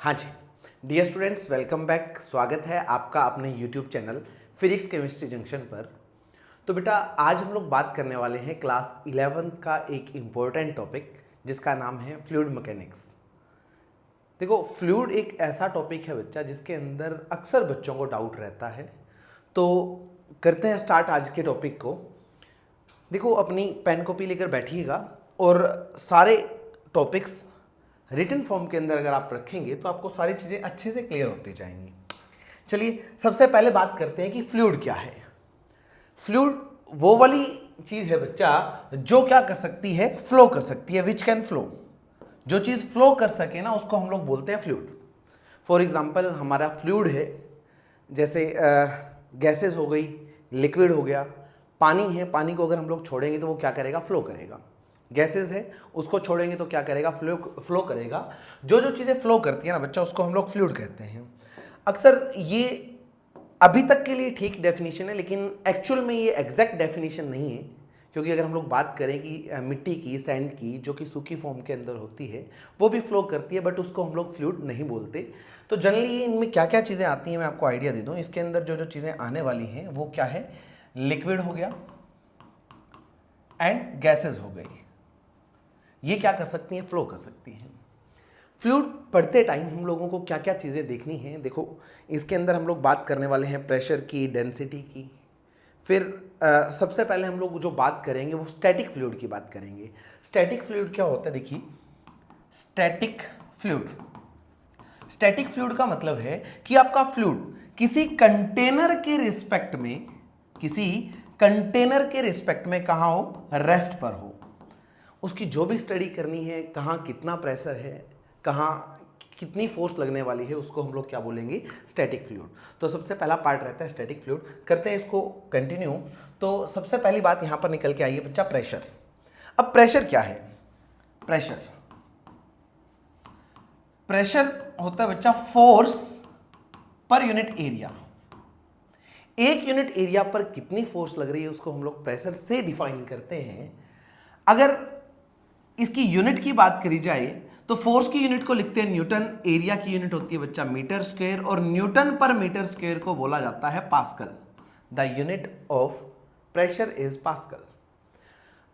हाँ जी, dear students, welcome back. स्वागत है आपका अपने YouTube channel physics chemistry junction पर। तो बेटा, आज हम लोग बात करने वाले हैं क्लास 11 का एक इम्पोर्टेंट टॉपिक जिसका नाम है फ्लूइड मैकेनिक्स। देखो, फ्लूइड एक ऐसा टॉपिक है बच्चा जिसके अंदर अक्सर बच्चों को डाउट रहता है। तो करते हैं स्टार्ट आज के टॉपिक को। देखो, अपनी पेन कॉपी लेकर बैठिएगा और सारे टॉपिक्स रिटन फॉर्म के अंदर अगर आप रखेंगे तो आपको सारी चीज़ें अच्छे से क्लियर होती जाएंगी। चलिए, सबसे पहले बात करते हैं कि फ्लूइड क्या है। फ्लूइड वो वाली चीज़ है बच्चा जो क्या कर सकती है, फ्लो कर सकती है, विच कैन फ्लो। जो चीज़ फ्लो कर सके ना, उसको हम लोग बोलते हैं फ्लूइड। फॉर एग्जाम्पल, हमारा फ्लूइड है जैसे गैसेस हो गई, लिक्विड हो गया, पानी है। पानी को अगर हम लोग छोड़ेंगे तो वो क्या करेगा, फ्लो करेगा। गैसेस है, उसको छोड़ेंगे तो क्या करेगा, फ्लो करेगा। जो जो चीज़ें फ्लो करती है ना बच्चा, उसको हम लोग फ्लूइड कहते हैं। अक्सर ये अभी तक के लिए ठीक डेफिनेशन है, लेकिन एक्चुअल में ये एग्जैक्ट डेफिनेशन नहीं है। क्योंकि अगर हम लोग बात करें कि मिट्टी की, सैंड की, जो कि सूखी फॉर्म के अंदर होती है, वो भी फ्लो करती है, बट उसको हम लोग फ्लूइड नहीं बोलते। तो जनरली इनमें क्या क्या चीज़ें आती हैं मैं आपको आइडिया दे दूँ। इसके अंदर जो जो चीज़ें आने वाली हैं वो क्या है, लिक्विड हो गया एंड गैसेस हो गई। ये क्या कर सकती हैं, फ्लो कर सकती हैं। फ्लूइड पढ़ते टाइम हम लोगों को क्या क्या चीज़ें देखनी है। देखो, इसके अंदर हम लोग बात करने वाले हैं प्रेशर की, डेंसिटी की। फिर सबसे पहले हम लोग जो बात करेंगे वो स्टैटिक फ्लूइड की बात करेंगे। स्टैटिक फ्लूइड क्या होता है, देखिए, स्टैटिक फ्लूइड। स्टैटिक फ्लूइड का मतलब है कि आपका फ्लूइड किसी कंटेनर के रिस्पेक्ट में, किसी कंटेनर के रिस्पेक्ट में कहाँ हो, रेस्ट पर हो। उसकी जो भी स्टडी करनी है, कहाँ कितना प्रेशर है, कहाँ कितनी फोर्स लगने वाली है, उसको हम लोग क्या बोलेंगे, स्टैटिक फ्लूइड। तो सबसे पहला पार्ट रहता है स्टैटिक फ्लूइड। करते हैं इसको कंटिन्यू। तो सबसे पहली बात यहाँ पर निकल के आई है बच्चा, प्रेशर। अब प्रेशर क्या है, प्रेशर होता है बच्चा फोर्स पर यूनिट एरिया। एक यूनिट एरिया पर कितनी फोर्स लग रही है उसको हम लोग प्रेशर से डिफाइन करते हैं। अगर इसकी यूनिट की बात करी जाए तो फोर्स की यूनिट को लिखते हैं न्यूटन, एरिया की यूनिट होती है बच्चा मीटर स्क्वायर, और न्यूटन पर मीटर स्क्वायर को बोला जाता है pascal. The unit of pressure is pascal.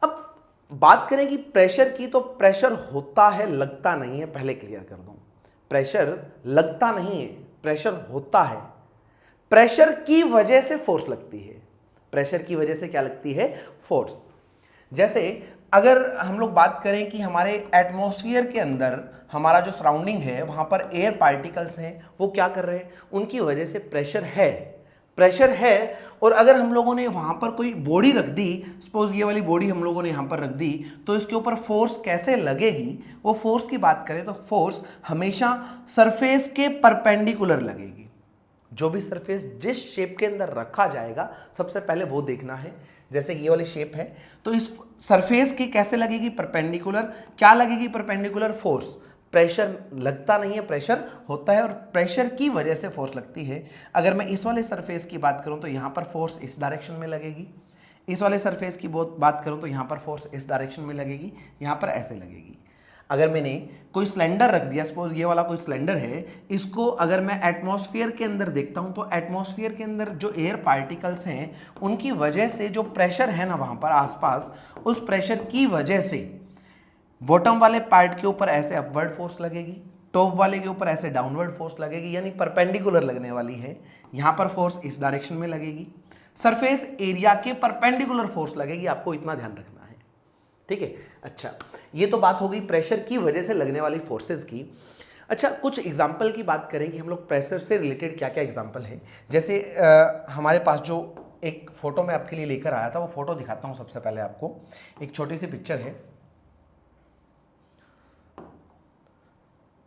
अब बात करें कि प्रेशर की, तो प्रेशर होता है, लगता नहीं है। पहले क्लियर कर दूं, प्रेशर लगता नहीं है, प्रेशर होता है। प्रेशर की वजह से फोर्स लगती है। प्रेशर की वजह से क्या लगती है, फोर्स। जैसे अगर हम लोग बात करें कि हमारे एटमॉस्फेयर के अंदर हमारा जो सराउंडिंग है वहाँ पर एयर पार्टिकल्स हैं, वो क्या कर रहे हैं, उनकी वजह से प्रेशर है। प्रेशर है, और अगर हम लोगों ने वहाँ पर कोई बॉडी रख दी, सपोज ये वाली बॉडी हम लोगों ने यहाँ पर रख दी, तो इसके ऊपर फोर्स कैसे लगेगी। वो फोर्स की बात करें तो फोर्स हमेशा सरफेस के परपेंडिकुलर लगेगी। जो भी सरफेस जिस शेप के अंदर रखा जाएगा, सबसे पहले वो देखना है। जैसे ये वाली शेप है, तो इस सरफेस की कैसे लगेगी, परपेंडिकुलर। क्या लगेगी, परपेंडिकुलर फोर्स। प्रेशर लगता नहीं है, प्रेशर होता है, और प्रेशर की वजह से फोर्स लगती है। अगर मैं इस वाले सरफेस की बात करूं तो यहां पर फोर्स इस डायरेक्शन में लगेगी। इस वाले सरफेस की बात करूं तो यहां पर फोर्स इस डायरेक्शन में लगेगी, यहां पर ऐसे लगेगी। अगर मैंने कोई सिलेंडर रख दिया, सपोज ये वाला कोई सिलेंडर है, इसको अगर मैं एटमॉस्फेयर के अंदर देखता हूं तो एटमॉस्फेयर के अंदर जो एयर पार्टिकल्स हैं, उनकी वजह से जो प्रेशर है ना वहां पर आसपास, उस प्रेशर की वजह से बॉटम वाले पार्ट के ऊपर ऐसे अपवर्ड फोर्स लगेगी, टॉप वाले के ऊपर ऐसे डाउनवर्ड फोर्स लगेगी, यानी परपेंडिकुलर लगने वाली है। यहां पर फोर्स इस डायरेक्शन में लगेगी, सरफेस एरिया के परपेंडिकुलर फोर्स लगेगी। आपको इतना ध्यान रखना है, ठीक है। अच्छा, ये तो बात हो गई प्रेशर की वजह से लगने वाली फोर्सेस की। अच्छा, कुछ एग्जाम्पल की बात करें कि हम लोग प्रेशर से रिलेटेड क्या क्या एग्जाम्पल है। जैसे हमारे पास जो एक फोटो मैं आपके लिए लेकर आया था, वो फोटो दिखाता हूँ सबसे पहले आपको। एक छोटी सी पिक्चर है,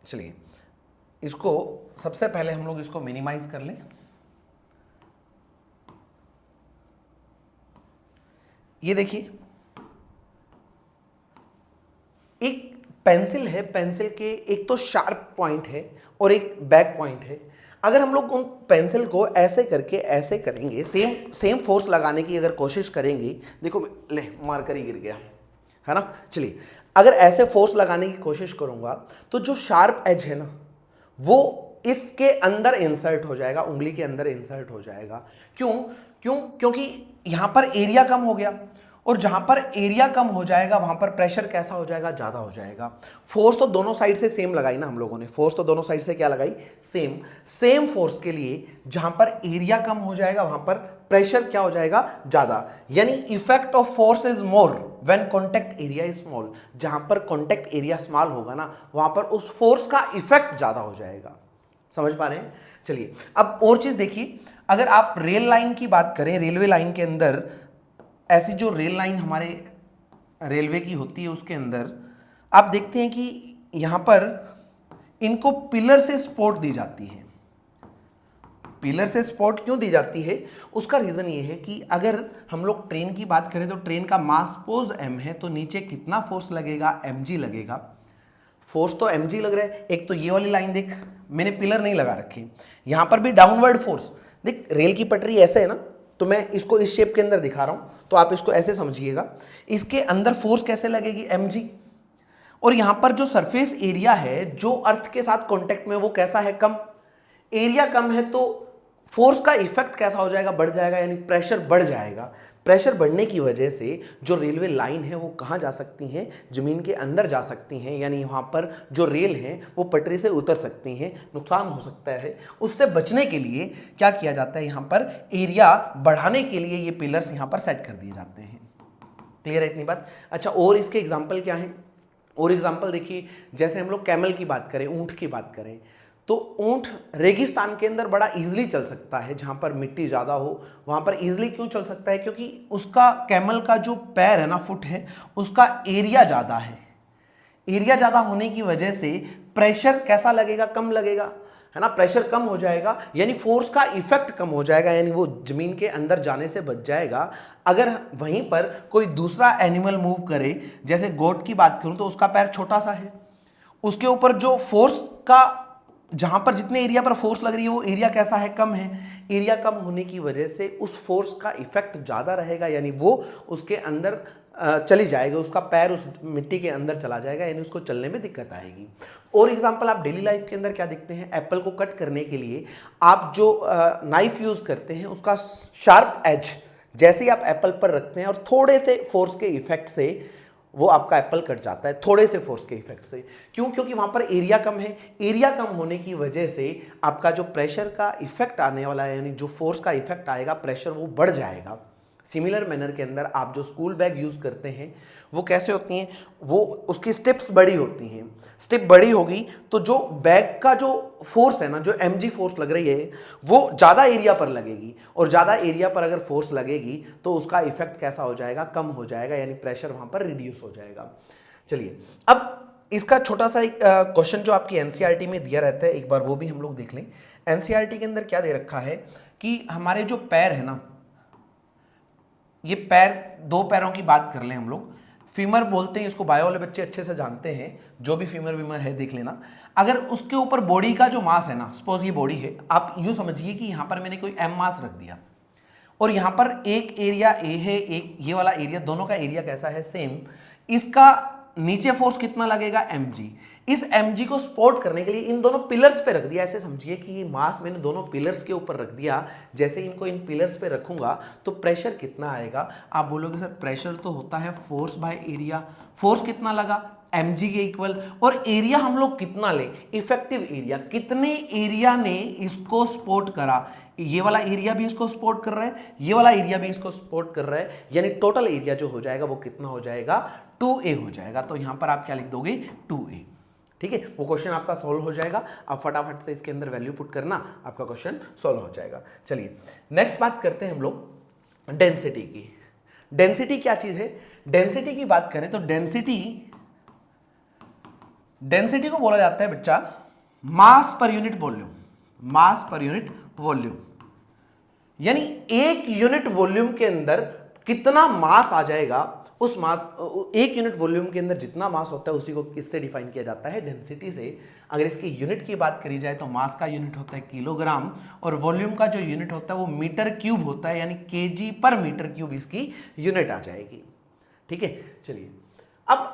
चलिए इसको सबसे पहले हम लोग इसको मिनिमाइज कर लें। ये देखिए, एक पेंसिल है, पेंसिल के एक तो शार्प पॉइंट है और एक बैक पॉइंट है। अगर हम लोग उन पेंसिल को ऐसे करके ऐसे करेंगे, सेम फोर्स लगाने की अगर कोशिश करेंगे, देखो ले मार्कर ही गिर गया है ना। चलिए, अगर ऐसे फोर्स लगाने की कोशिश करूंगा तो जो शार्प एज है ना, वो इसके अंदर इंसर्ट हो जाएगा, उंगली के अंदर इंसर्ट हो जाएगा। क्यों क्यों क्योंकि यहां पर एरिया कम हो गया, और जहां पर एरिया कम हो जाएगा वहां पर प्रेशर कैसा हो जाएगा, ज्यादा हो जाएगा। फोर्स तो दोनों साइड से सेम लगाई ना हम लोगों ने, फोर्स तो दोनों साइड से क्या लगाई, सेम। सेम फोर्स के लिए जहां पर एरिया कम हो जाएगा वहां पर प्रेशर क्या हो जाएगा, ज्यादा। यानी effect of force is more when contact area is small. जहां पर कॉन्टैक्ट एरिया स्मॉल होगा ना, वहां पर उस फोर्स का इफेक्ट ज्यादा हो जाएगा। समझ पा रहे हैं? चलिए अब और चीज देखिए, अगर आप रेल लाइन की बात करें, रेलवे लाइन के अंदर ऐसी जो रेल लाइन हमारे रेलवे की होती है उसके अंदर आप देखते हैं कि यहां पर इनको पिलर से सपोर्ट दी जाती है। पिलर से सपोर्ट क्यों दी जाती है, उसका रीजन ये है कि अगर हम लोग ट्रेन की बात करें तो ट्रेन का मास सपोज m है, तो नीचे कितना फोर्स लगेगा, mg लगेगा। फोर्स तो mg लग रहा है। एक तो ये वाली लाइन देख, मैंने पिलर नहीं लगा रखे, यहां पर भी डाउनवर्ड फोर्स देख। रेल की पटरी ऐसे है ना, तो मैं इसको इस शेप के अंदर दिखा रहा हूं, तो आप इसको ऐसे समझिएगा। इसके अंदर फोर्स कैसे लगेगी, mg। और यहां पर जो सरफेस एरिया है जो अर्थ के साथ कांटेक्ट में, वो कैसा है, कम। एरिया कम है तो फोर्स का इफेक्ट कैसा हो जाएगा, बढ़ जाएगा, यानी प्रेशर बढ़ जाएगा। प्रेशर बढ़ने की वजह से जो रेलवे लाइन है वो कहां जा सकती हैं, जमीन के अंदर जा सकती हैं, यानी वहां पर जो रेल है वो पटरी से उतर सकती हैं, नुकसान हो सकता है। उससे बचने के लिए क्या किया जाता है, यहां पर एरिया बढ़ाने के लिए ये पिलर्स यहां पर सेट कर दिए जाते हैं। क्लियर है इतनी बात? अच्छा, और इसके एग्जाम्पल क्या है? और एग्जाम्पल देखिए, जैसे हम लोग कैमल की बात करें, ऊंट की बात करें, तो ऊंट रेगिस्तान के अंदर बड़ा इजीली चल सकता है, जहां पर मिट्टी ज्यादा हो वहां पर इजीली क्यों चल सकता है, क्योंकि उसका कैमल का जो पैर है ना, फुट है, उसका एरिया ज्यादा है। एरिया ज्यादा होने की वजह से प्रेशर कैसा लगेगा, कम लगेगा, है ना। प्रेशर कम हो जाएगा यानी फोर्स का इफेक्ट कम हो जाएगा, यानी वो जमीन के अंदर जाने से बच जाएगा। अगर वहीं पर कोई दूसरा एनिमल मूव करे, जैसे गोट की बात करूं तो उसका पैर छोटा सा है, उसके ऊपर जो फोर्स का, जहां पर जितने एरिया पर फोर्स लग रही है वो एरिया कैसा है, कम है। एरिया कम होने की वजह से उस फोर्स का इफेक्ट ज्यादा रहेगा, यानी वो उसके अंदर चली जाएगा, उसका पैर उस मिट्टी के अंदर चला जाएगा, यानी उसको चलने में दिक्कत आएगी। और एग्जांपल आप डेली लाइफ के अंदर क्या देखते हैं, एप्पल को कट करने के लिए आप जो नाइफ यूज करते हैं उसका शार्प एज जैसे ही आप एप्पल पर रखते हैं और थोड़े से फोर्स के इफेक्ट से वो आपका एप्पल कट जाता है, थोड़े से फोर्स के इफेक्ट से। क्यों? क्योंकि वहां पर एरिया कम है। एरिया कम होने की वजह से आपका जो प्रेशर का इफेक्ट आने वाला है, यानी जो फोर्स का इफेक्ट आएगा, प्रेशर वो बढ़ जाएगा। सिमिलर मैनर के अंदर आप जो स्कूल बैग यूज करते हैं वो कैसे होती हैं, वो उसकी स्टेप्स बड़ी होती हैं। स्टेप बड़ी होगी तो जो बैग का जो फोर्स है ना, जो mg फोर्स लग रही है वो ज़्यादा एरिया पर लगेगी, और ज़्यादा एरिया पर अगर फोर्स लगेगी तो उसका इफेक्ट कैसा हो जाएगा, कम हो जाएगा, यानी प्रेशर वहां पर रिड्यूस हो जाएगा। चलिए अब इसका छोटा सा एक क्वेश्चन जो आपकी एनसीईआरटी में दिया रहता है, एक बार वो भी हम लोग देख लें। एनसीईआरटी के अंदर क्या दे रखा है कि हमारे जो पैर है ना, ये पैर, दो पैरों की बात कर लें हम लोग, फीमर बोलते हैं इसको, बायो वाले बच्चे अच्छे से जानते हैं, जो भी फीमर वीमर है देख लेना। अगर उसके ऊपर बॉडी का जो मास है ना, सपोज ये बॉडी है, आप यूं समझिए कि यहां पर मैंने कोई m मास रख दिया, और यहां पर एक एरिया a है, एक ये वाला एरिया, दोनों का एरिया कैसा है, सेम। इसका नीचे फोर्स कितना लगेगा, mg। इस mg को सपोर्ट करने के लिए इन दोनों पिलर्स पे रख दिया। ऐसे समझिए कि ये मास मैंने दोनों पिलर्स के ऊपर रख दिया। जैसे इनको इन पिलर्स पे रखूंगा तो प्रेशर कितना आएगा, आप बोलोगे सर प्रेशर तो होता है फोर्स बाय एरिया। फोर्स कितना लगा, mg के इक्वल। और एरिया हम लोग कितना लें, इफेक्टिव एरिया, कितने एरिया ने इसको सपोर्ट करा। ये वाला एरिया भी इसको सपोर्ट कर रहा है, ये वाला एरिया भी इसको सपोर्ट कर रहा है, यानी टोटल एरिया जो हो जाएगा वो कितना हो जाएगा, 2a हो जाएगा। तो यहां पर आप क्या लिख दोगे, 2a। ठीक है, वो क्वेश्चन आपका सॉल्व हो जाएगा। आप फटाफट से इसके अंदर वैल्यू पुट करना, आपका क्वेश्चन सॉल्व हो जाएगा। चलिए नेक्स्ट बात करते हैं हम लोग डेंसिटी की। डेंसिटी क्या चीज है, डेंसिटी की बात करें तो डेंसिटी को बोला जाता है बच्चा मास पर यूनिट वॉल्यूम। मास पर यूनिट वॉल्यूम यानी एक यूनिट वॉल्यूम के अंदर कितना मास आ जाएगा, उस मास, एक यूनिट वॉल्यूम के अंदर जितना मास होता है उसी को किससे डिफाइन किया जाता है, डेंसिटी से। अगर इसकी यूनिट की बात करी जाए तो मास का यूनिट होता है किलोग्राम, और वॉल्यूम का जो यूनिट होता है वो मीटर क्यूब होता है, यानी केजी पर मीटर क्यूब इसकी यूनिट आ जाएगी। ठीक है, चलिए अब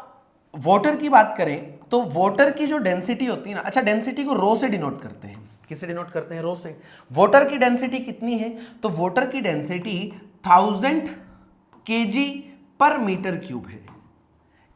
वाटर की बात करें तो वाटर की जो डेंसिटी होती है ना, अच्छा डेंसिटी को रो से डिनोट करते हैं, किससे डिनोट करते हैं? रो से। वाटर की डेंसिटी कितनी है? तो वाटर की डेंसिटी 1000 kg पर मीटर क्यूब है।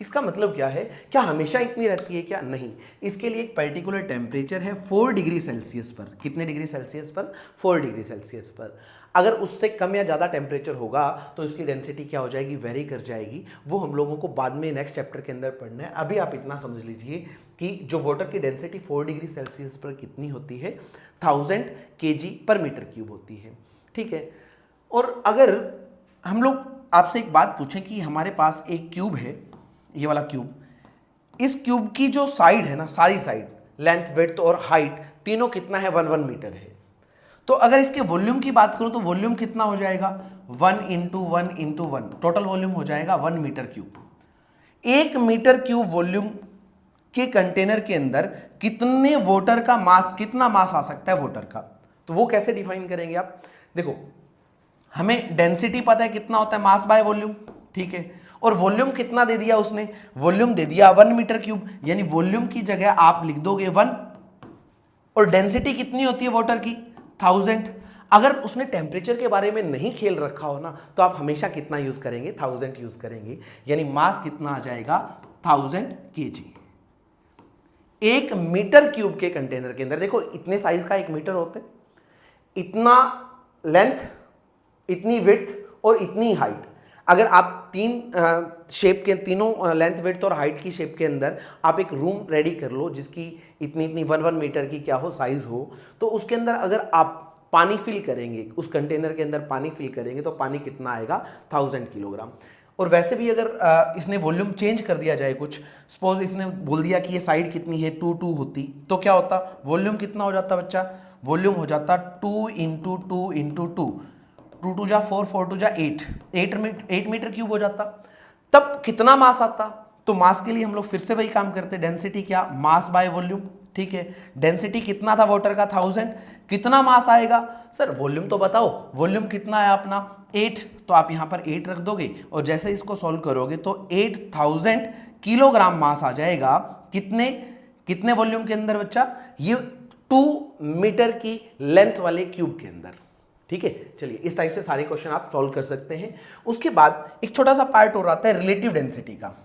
इसका मतलब क्या है? क्या हमेशा इतनी रहती है क्या? नहीं, इसके लिए एक पर्टिकुलर टेम्परेचर है 4 डिग्री सेल्सियस पर। कितने डिग्री सेल्सियस पर? 4 डिग्री सेल्सियस पर। अगर उससे कम या ज़्यादा टेम्परेचर होगा तो इसकी डेंसिटी क्या हो जाएगी? वेरी कर जाएगी। वो हम लोगों को बाद में नेक्स्ट चैप्टर के अंदर पढ़ना है। अभी आप इतना समझ लीजिए कि जो वाटर की डेंसिटी 4 डिग्री सेल्सियस पर कितनी होती है? 1000 kg पर मीटर क्यूब होती है। ठीक है। और अगर हम लोग आपसे एक बात पूछें कि हमारे पास एक क्यूब है, ये वाला क्यूब, इस क्यूब की जो साइड है ना, सारी साइड, लेंथ, विड्थ और हाइट तीनों कितना है? 1 मीटर है। तो अगर इसके वॉल्यूम की बात करूं तो वॉल्यूम कितना हो जाएगा? 1 इंटू 1 इंटू 1, टोटल वॉल्यूम हो जाएगा 1 meter cube. 1 meter cube volume के कंटेनर के अंदर कितने वाटर का मास, कितना मास आ सकता है वाटर का? तो वो कैसे डिफाइन करेंगे आप? देखो, हमें डेंसिटी पता है कितना होता है, मास बाय वॉल्यूम, ठीक है। और वॉल्यूम कितना दे दिया उसने? वॉल्यूम दे दिया 1 मीटर क्यूब, यानी वॉल्यूम की जगह आप लिख दोगे 1, और डेंसिटी कितनी होती है वाटर की? 1000। अगर उसने टेम्परेचर के बारे में नहीं खेल रखा हो ना, तो आप हमेशा कितना यूज करेंगे? 1000 यूज करेंगे, यानी मास कितना आ जाएगा? 1000 kg। 1 मीटर क्यूब के कंटेनर के अंदर, देखो इतने साइज का 1 मीटर होते, इतना लेंथ, इतनी विड्थ और इतनी हाइट। अगर आप तीन शेप के, तीनों लेंथ, विड्थ और हाइट की शेप के अंदर आप एक रूम रेडी कर लो जिसकी इतनी इतनी 1 मीटर की क्या हो, साइज हो, तो उसके अंदर अगर आप पानी फिल करेंगे, उस कंटेनर के अंदर पानी फिल करेंगे, तो पानी कितना आएगा? 1000 किलोग्राम। और वैसे भी अगर इसने वॉल्यूम चेंज कर दिया जाए, कुछ सपोज इसने बोल दिया कि ये साइड कितनी है, 2 होती, तो क्या होता? वॉल्यूम कितना हो जाता बच्चा? वॉल्यूम हो जाता 2 इंटू 2 इंटू 2, 2 2 जा 4, 4 2 जा 8 मीटर क्यूब हो जाता। तब कितना मास आता? तो मास के लिए हम लोग फिर से वही काम करते, डेंसिटी क्या? मास बाय वॉल्यूम, ठीक है। डेंसिटी कितना था वाटर का? 1000। कितना मास आएगा? सर वॉल्यूम तो बताओ, वॉल्यूम कितना है अपना? 8, तो आप यहां पर 8 रख दोगे, और जैसे इसको सॉल्व करोगे तो 8000 किलोग्राम मास आ जाएगा। कितने कितने वॉल्यूम के अंदर बच्चा? ये 2 मीटर की लेंथ वाले क्यूब के अंदर। ठीक है, चलिए इस टाइप से सारे क्वेश्चन आप सॉल्व कर सकते हैं। उसके बाद एक छोटा सा पार्ट और आता है रिलेटिव डेंसिटी का।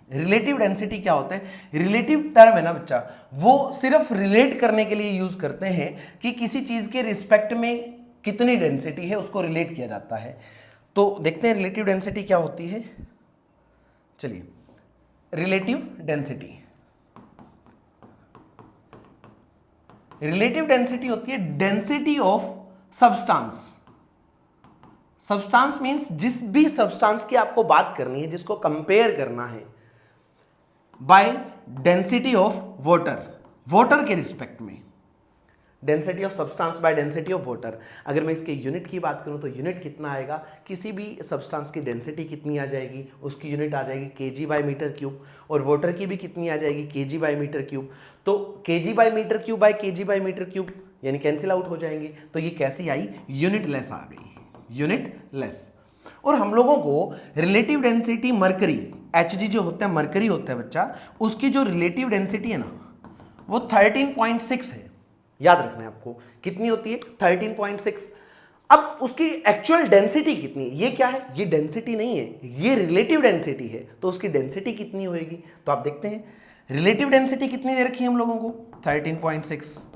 रिलेटिव डेंसिटी क्या होता है? रिलेटिव टर्म है ना बच्चा, वो सिर्फ रिलेट करने के लिए यूज करते हैं कि किसी चीज के रिस्पेक्ट में कितनी डेंसिटी है, उसको रिलेट किया जाता है। तो देखते हैं रिलेटिव डेंसिटी क्या होती है। चलिए, रिलेटिव डेंसिटी, रिलेटिव डेंसिटी होती है density of substance. Substance means जिस भी सब्सटेंस की आपको बात करनी है, जिसको कंपेयर करना है, by density of water, water के रिस्पेक्ट में। Density of substance by density of water. अगर मैं इसके यूनिट की बात करूं तो यूनिट कितना आएगा? किसी भी सब्सटेंस की डेंसिटी कितनी आ जाएगी, उसकी यूनिट आ जाएगी केजी बाय मीटर क्यूब, और वाटर की भी कितनी आ जाएगी? KG by metre cube. तो KG by metre cube by KG by metre cube, यानी कैंसिल आउट हो जाएंगे। तो ये कैसी आई? यूनिट लेस आ गई, यूनिट लेस। और हम लोगों को रिलेटिव डेंसिटी मरकरी, Hg जो होता है, मरकरी होता है बच्चा, उसकी जो रिलेटिव डेंसिटी है ना, वो 13.6 है। याद रखना है आपको, कितनी होती है? 13.6। अब उसकी एक्चुअल डेंसिटी कितनी है? ये क्या है? ये डेंसिटी नहीं है, ये रिलेटिव डेंसिटी है। तो उसकी डेंसिटी कितनी होगी? तो आप देखते हैं रिलेटिव डेंसिटी कितनी दे रखी है हम लोगों को? 13.6।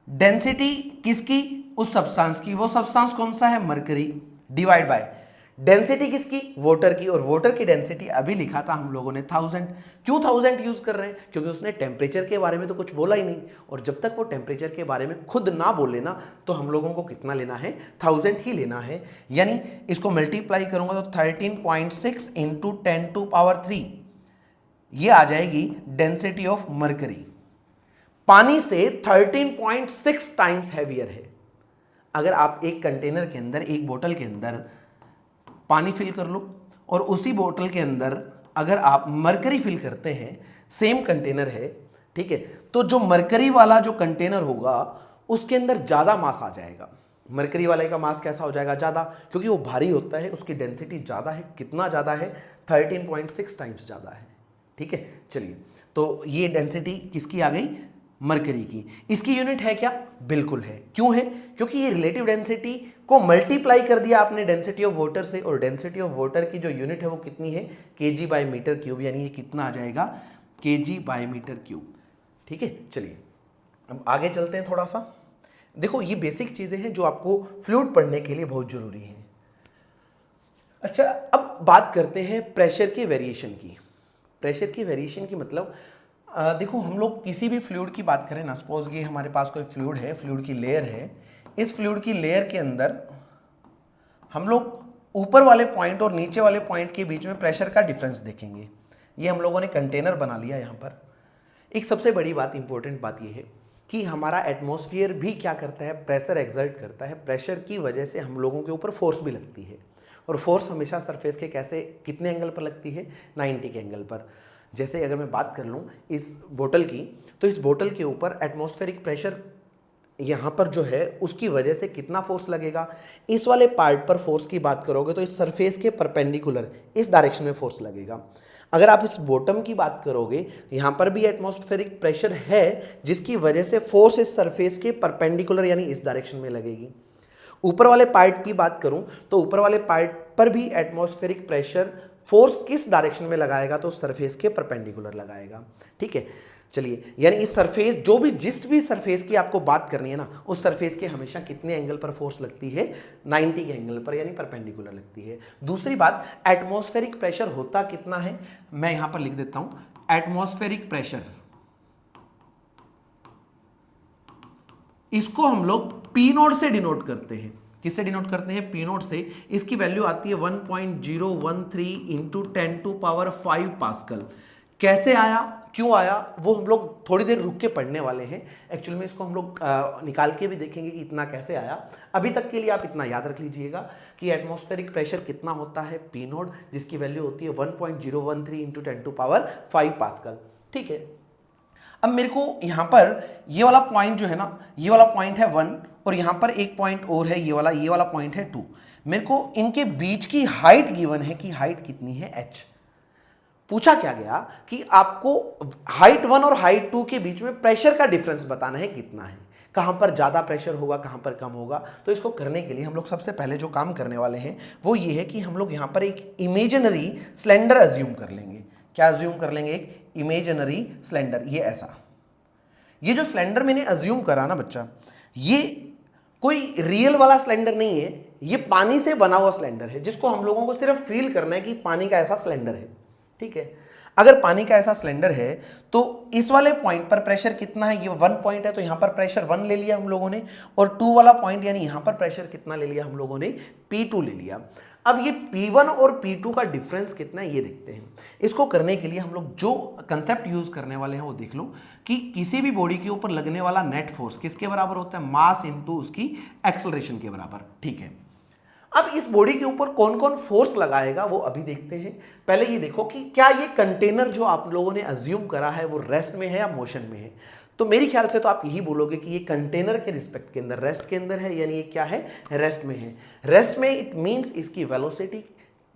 डेंसिटी किसकी? उस सब्सटेंस की। वो सब्सटेंस कौन सा है? मरकरी। डिवाइड बाय डेंसिटी किसकी? वाटर की। और वाटर की डेंसिटी अभी लिखा था हम लोगों ने 1000। क्यों 1000 यूज कर रहे हैं? क्योंकि उसने टेम्परेचर के बारे में तो कुछ बोला ही नहीं, और जब तक वो टेम्परेचर के बारे में खुद ना बोले ना, तो हम लोगों को कितना लेना है? 1000 ही लेना है। यानी इसको मल्टीप्लाई करूंगा तो 13.6 इंटू 10⁻3, ये आ जाएगी डेंसिटी ऑफ मरकरी। पानी से 13.6 टाइम्स हैवियर है। अगर आप एक कंटेनर के अंदर, एक बोतल के अंदर पानी फिल कर लो, और उसी बोतल के अंदर अगर आप मरकरी फिल करते हैं, सेम कंटेनर है, ठीक है, तो जो मरकरी वाला जो कंटेनर होगा उसके अंदर ज्यादा मास आ जाएगा। मरकरी वाले का मास कैसा हो जाएगा? ज्यादा, क्योंकि वो भारी होता है, उसकी डेंसिटी ज्यादा है। कितना ज्यादा है? 13.6 टाइम्स ज्यादा है। ठीक है, चलिए तो ये डेंसिटी किसकी आ गई, मरकरी की। इसकी यूनिट है क्या, बिल्कुल है। क्यों है, क्योंकि ये रिलेटिव डेंसिटी को मल्टीप्लाई कर दिया आपने डेंसिटी ऑफ वाटर से, और डेंसिटी ऑफ वाटर की जो यूनिट है वो कितनी है, केजी बाय मीटर क्यूब, यानी ये कितना आ जाएगा, केजी बाय मीटर क्यूब। ठीक है, चलिए अब आगे चलते हैं थोड़ा सा। देखो ये बेसिक चीजें हैं जो आपको फ्लूइड पढ़ने के लिए बहुत जरूरी है। अच्छा, अब बात करते हैं प्रेशर के वेरिएशन की। प्रेशर की वेरिएशन की मतलब देखो हम लोग किसी भी फ्लूइड की बात करें ना, सपोज ये हमारे पास कोई फ्लूइड है, फ्लूइड की लेयर है, इस फ्लूइड की लेयर के अंदर हम लोग ऊपर वाले पॉइंट और नीचे वाले पॉइंट के बीच में प्रेशर का डिफरेंस देखेंगे। ये हम लोगों ने कंटेनर बना लिया यहाँ पर। एक सबसे बड़ी बात, इंपॉर्टेंट बात ये है कि हमारा एटमॉस्फेयर भी क्या करता है, प्रेशर एक्सर्ट करता है। प्रेशर की वजह से हम लोगों के ऊपर फोर्स भी लगती है, और फोर्स हमेशा सरफेस के कैसे, कितने एंगल पर लगती है, 90 के एंगल पर। जैसे अगर मैं बात कर लूँ इस बोतल की, तो इस बोतल के ऊपर एटमॉस्फेरिक प्रेशर यहाँ पर जो है उसकी वजह से कितना फोर्स लगेगा। इस वाले पार्ट पर फोर्स की बात करोगे तो इस सरफेस के परपेंडिकुलर इस डायरेक्शन में फोर्स लगेगा। अगर आप इस बॉटम की बात करोगे, यहाँ पर भी एटमॉस्फेरिक प्रेशर है जिसकी वजह से फोर्स इस सरफेस के परपेंडिकुलर यानी इस डायरेक्शन में लगेगी। ऊपर वाले पार्ट की बात करूं तो ऊपर वाले पार्ट पर भी एटमॉस्फेरिक प्रेशर फोर्स किस डायरेक्शन में लगाएगा, तो सरफेस के परपेंडिकुलर लगाएगा। ठीक है, चलिए, यानी इस सरफेस, जो भी जिस भी सरफेस की आपको बात करनी है ना, उस सरफेस के हमेशा कितने एंगल पर फोर्स लगती है, 90 के एंगल पर, यानी परपेंडिकुलर लगती है। दूसरी बात, एटमॉस्फेरिक प्रेशर होता कितना है, मैं यहां पर लिख देता हूं, एटमॉस्फेरिक प्रेशर, इसको हम लोग पी नोट से डिनोट करते हैं। किससे डिनोट करते हैं, पी नोट से। इसकी वैल्यू आती है 1.013 इंटू 10⁵ पास्कल। कैसे आया, क्यों आया, वो हम लोग थोड़ी देर रुक के पढ़ने वाले हैं। एक्चुअल में इसको हम लोग निकाल के भी देखेंगे कि इतना कैसे आया। अभी तक के लिए आप इतना याद रख लीजिएगा कि एटमॉस्फेरिक प्रेशर कितना होता है, पी नोट, जिसकी वैल्यू होती है 1.013 इंटू 10⁵ पास्कल। ठीक है, अब मेरे को यहां पर ये वाला पॉइंट जो है ना, ये वाला पॉइंट है 1, और यहां पर एक पॉइंट और है, ये वाला पॉइंट है 2। मेरे को इनके बीच की हाइट गिवन है कि हाइट कितनी है, h। पूछा क्या गया कि आपको हाइट 1 और हाइट 2 के बीच में प्रेशर का डिफरेंस बताना है कितना है, कहां पर ज्यादा प्रेशर होगा, कहां पर कम होगा। तो इसको करने के लिए हम लोग सबसे पहले जो काम करने वाले हैं वो ये है कि हम लोग यहां पर एक इमेजिनरी सिलेंडर अज्यूम कर लेंगे। क्या अज्यूम कर लेंगे, एक इमेजिनरी सिलेंडर। ये ऐसा, ये जो सिलेंडर मैंने अज्यूम करा ना बच्चा, ये कोई रियल वाला सिलेंडर नहीं है, ये पानी से बना हुआ सिलेंडर है, जिसको हम लोगों को सिर्फ फील करना है कि पानी का ऐसा सिलेंडर है। ठीक है, अगर पानी का ऐसा सिलेंडर है तो इस वाले पॉइंट पर प्रेशर कितना है, ये 1 पॉइंट है तो यहां पर प्रेशर 1 ले लिया हम लोगों ने, और 2 वाला पॉइंट यानी यहां पर प्रेशर कितना ले लिया हम लोगों ने, P2 ले लिया। अब ये P1 और P2 का डिफरेंस कितना है ये देखते हैं। इसको करने के लिए हम लोग जो कंसेप्ट यूज करने वाले हैं वो देख लो कि किसी भी बॉडी के ऊपर लगने वाला नेट फोर्स किसके बराबर होता है, मास इनटू उसकी एक्सेलरेशन के बराबर। ठीक है, अब इस बॉडी के ऊपर कौन कौन फोर्स लगाएगा वो अभी देखते हैं। पहले ये देखो कि क्या ये कंटेनर जो आप लोगों ने अज्यूम करा है वो रेस्ट में है या मोशन में है। तो मेरे ख्याल से तो आप यही बोलोगे कि ये कंटेनर के रिस्पेक्ट के अंदर, रेस्ट के अंदर है, यानी ये क्या है, रेस्ट में है। रेस्ट में इट मींस इसकी वेलोसिटी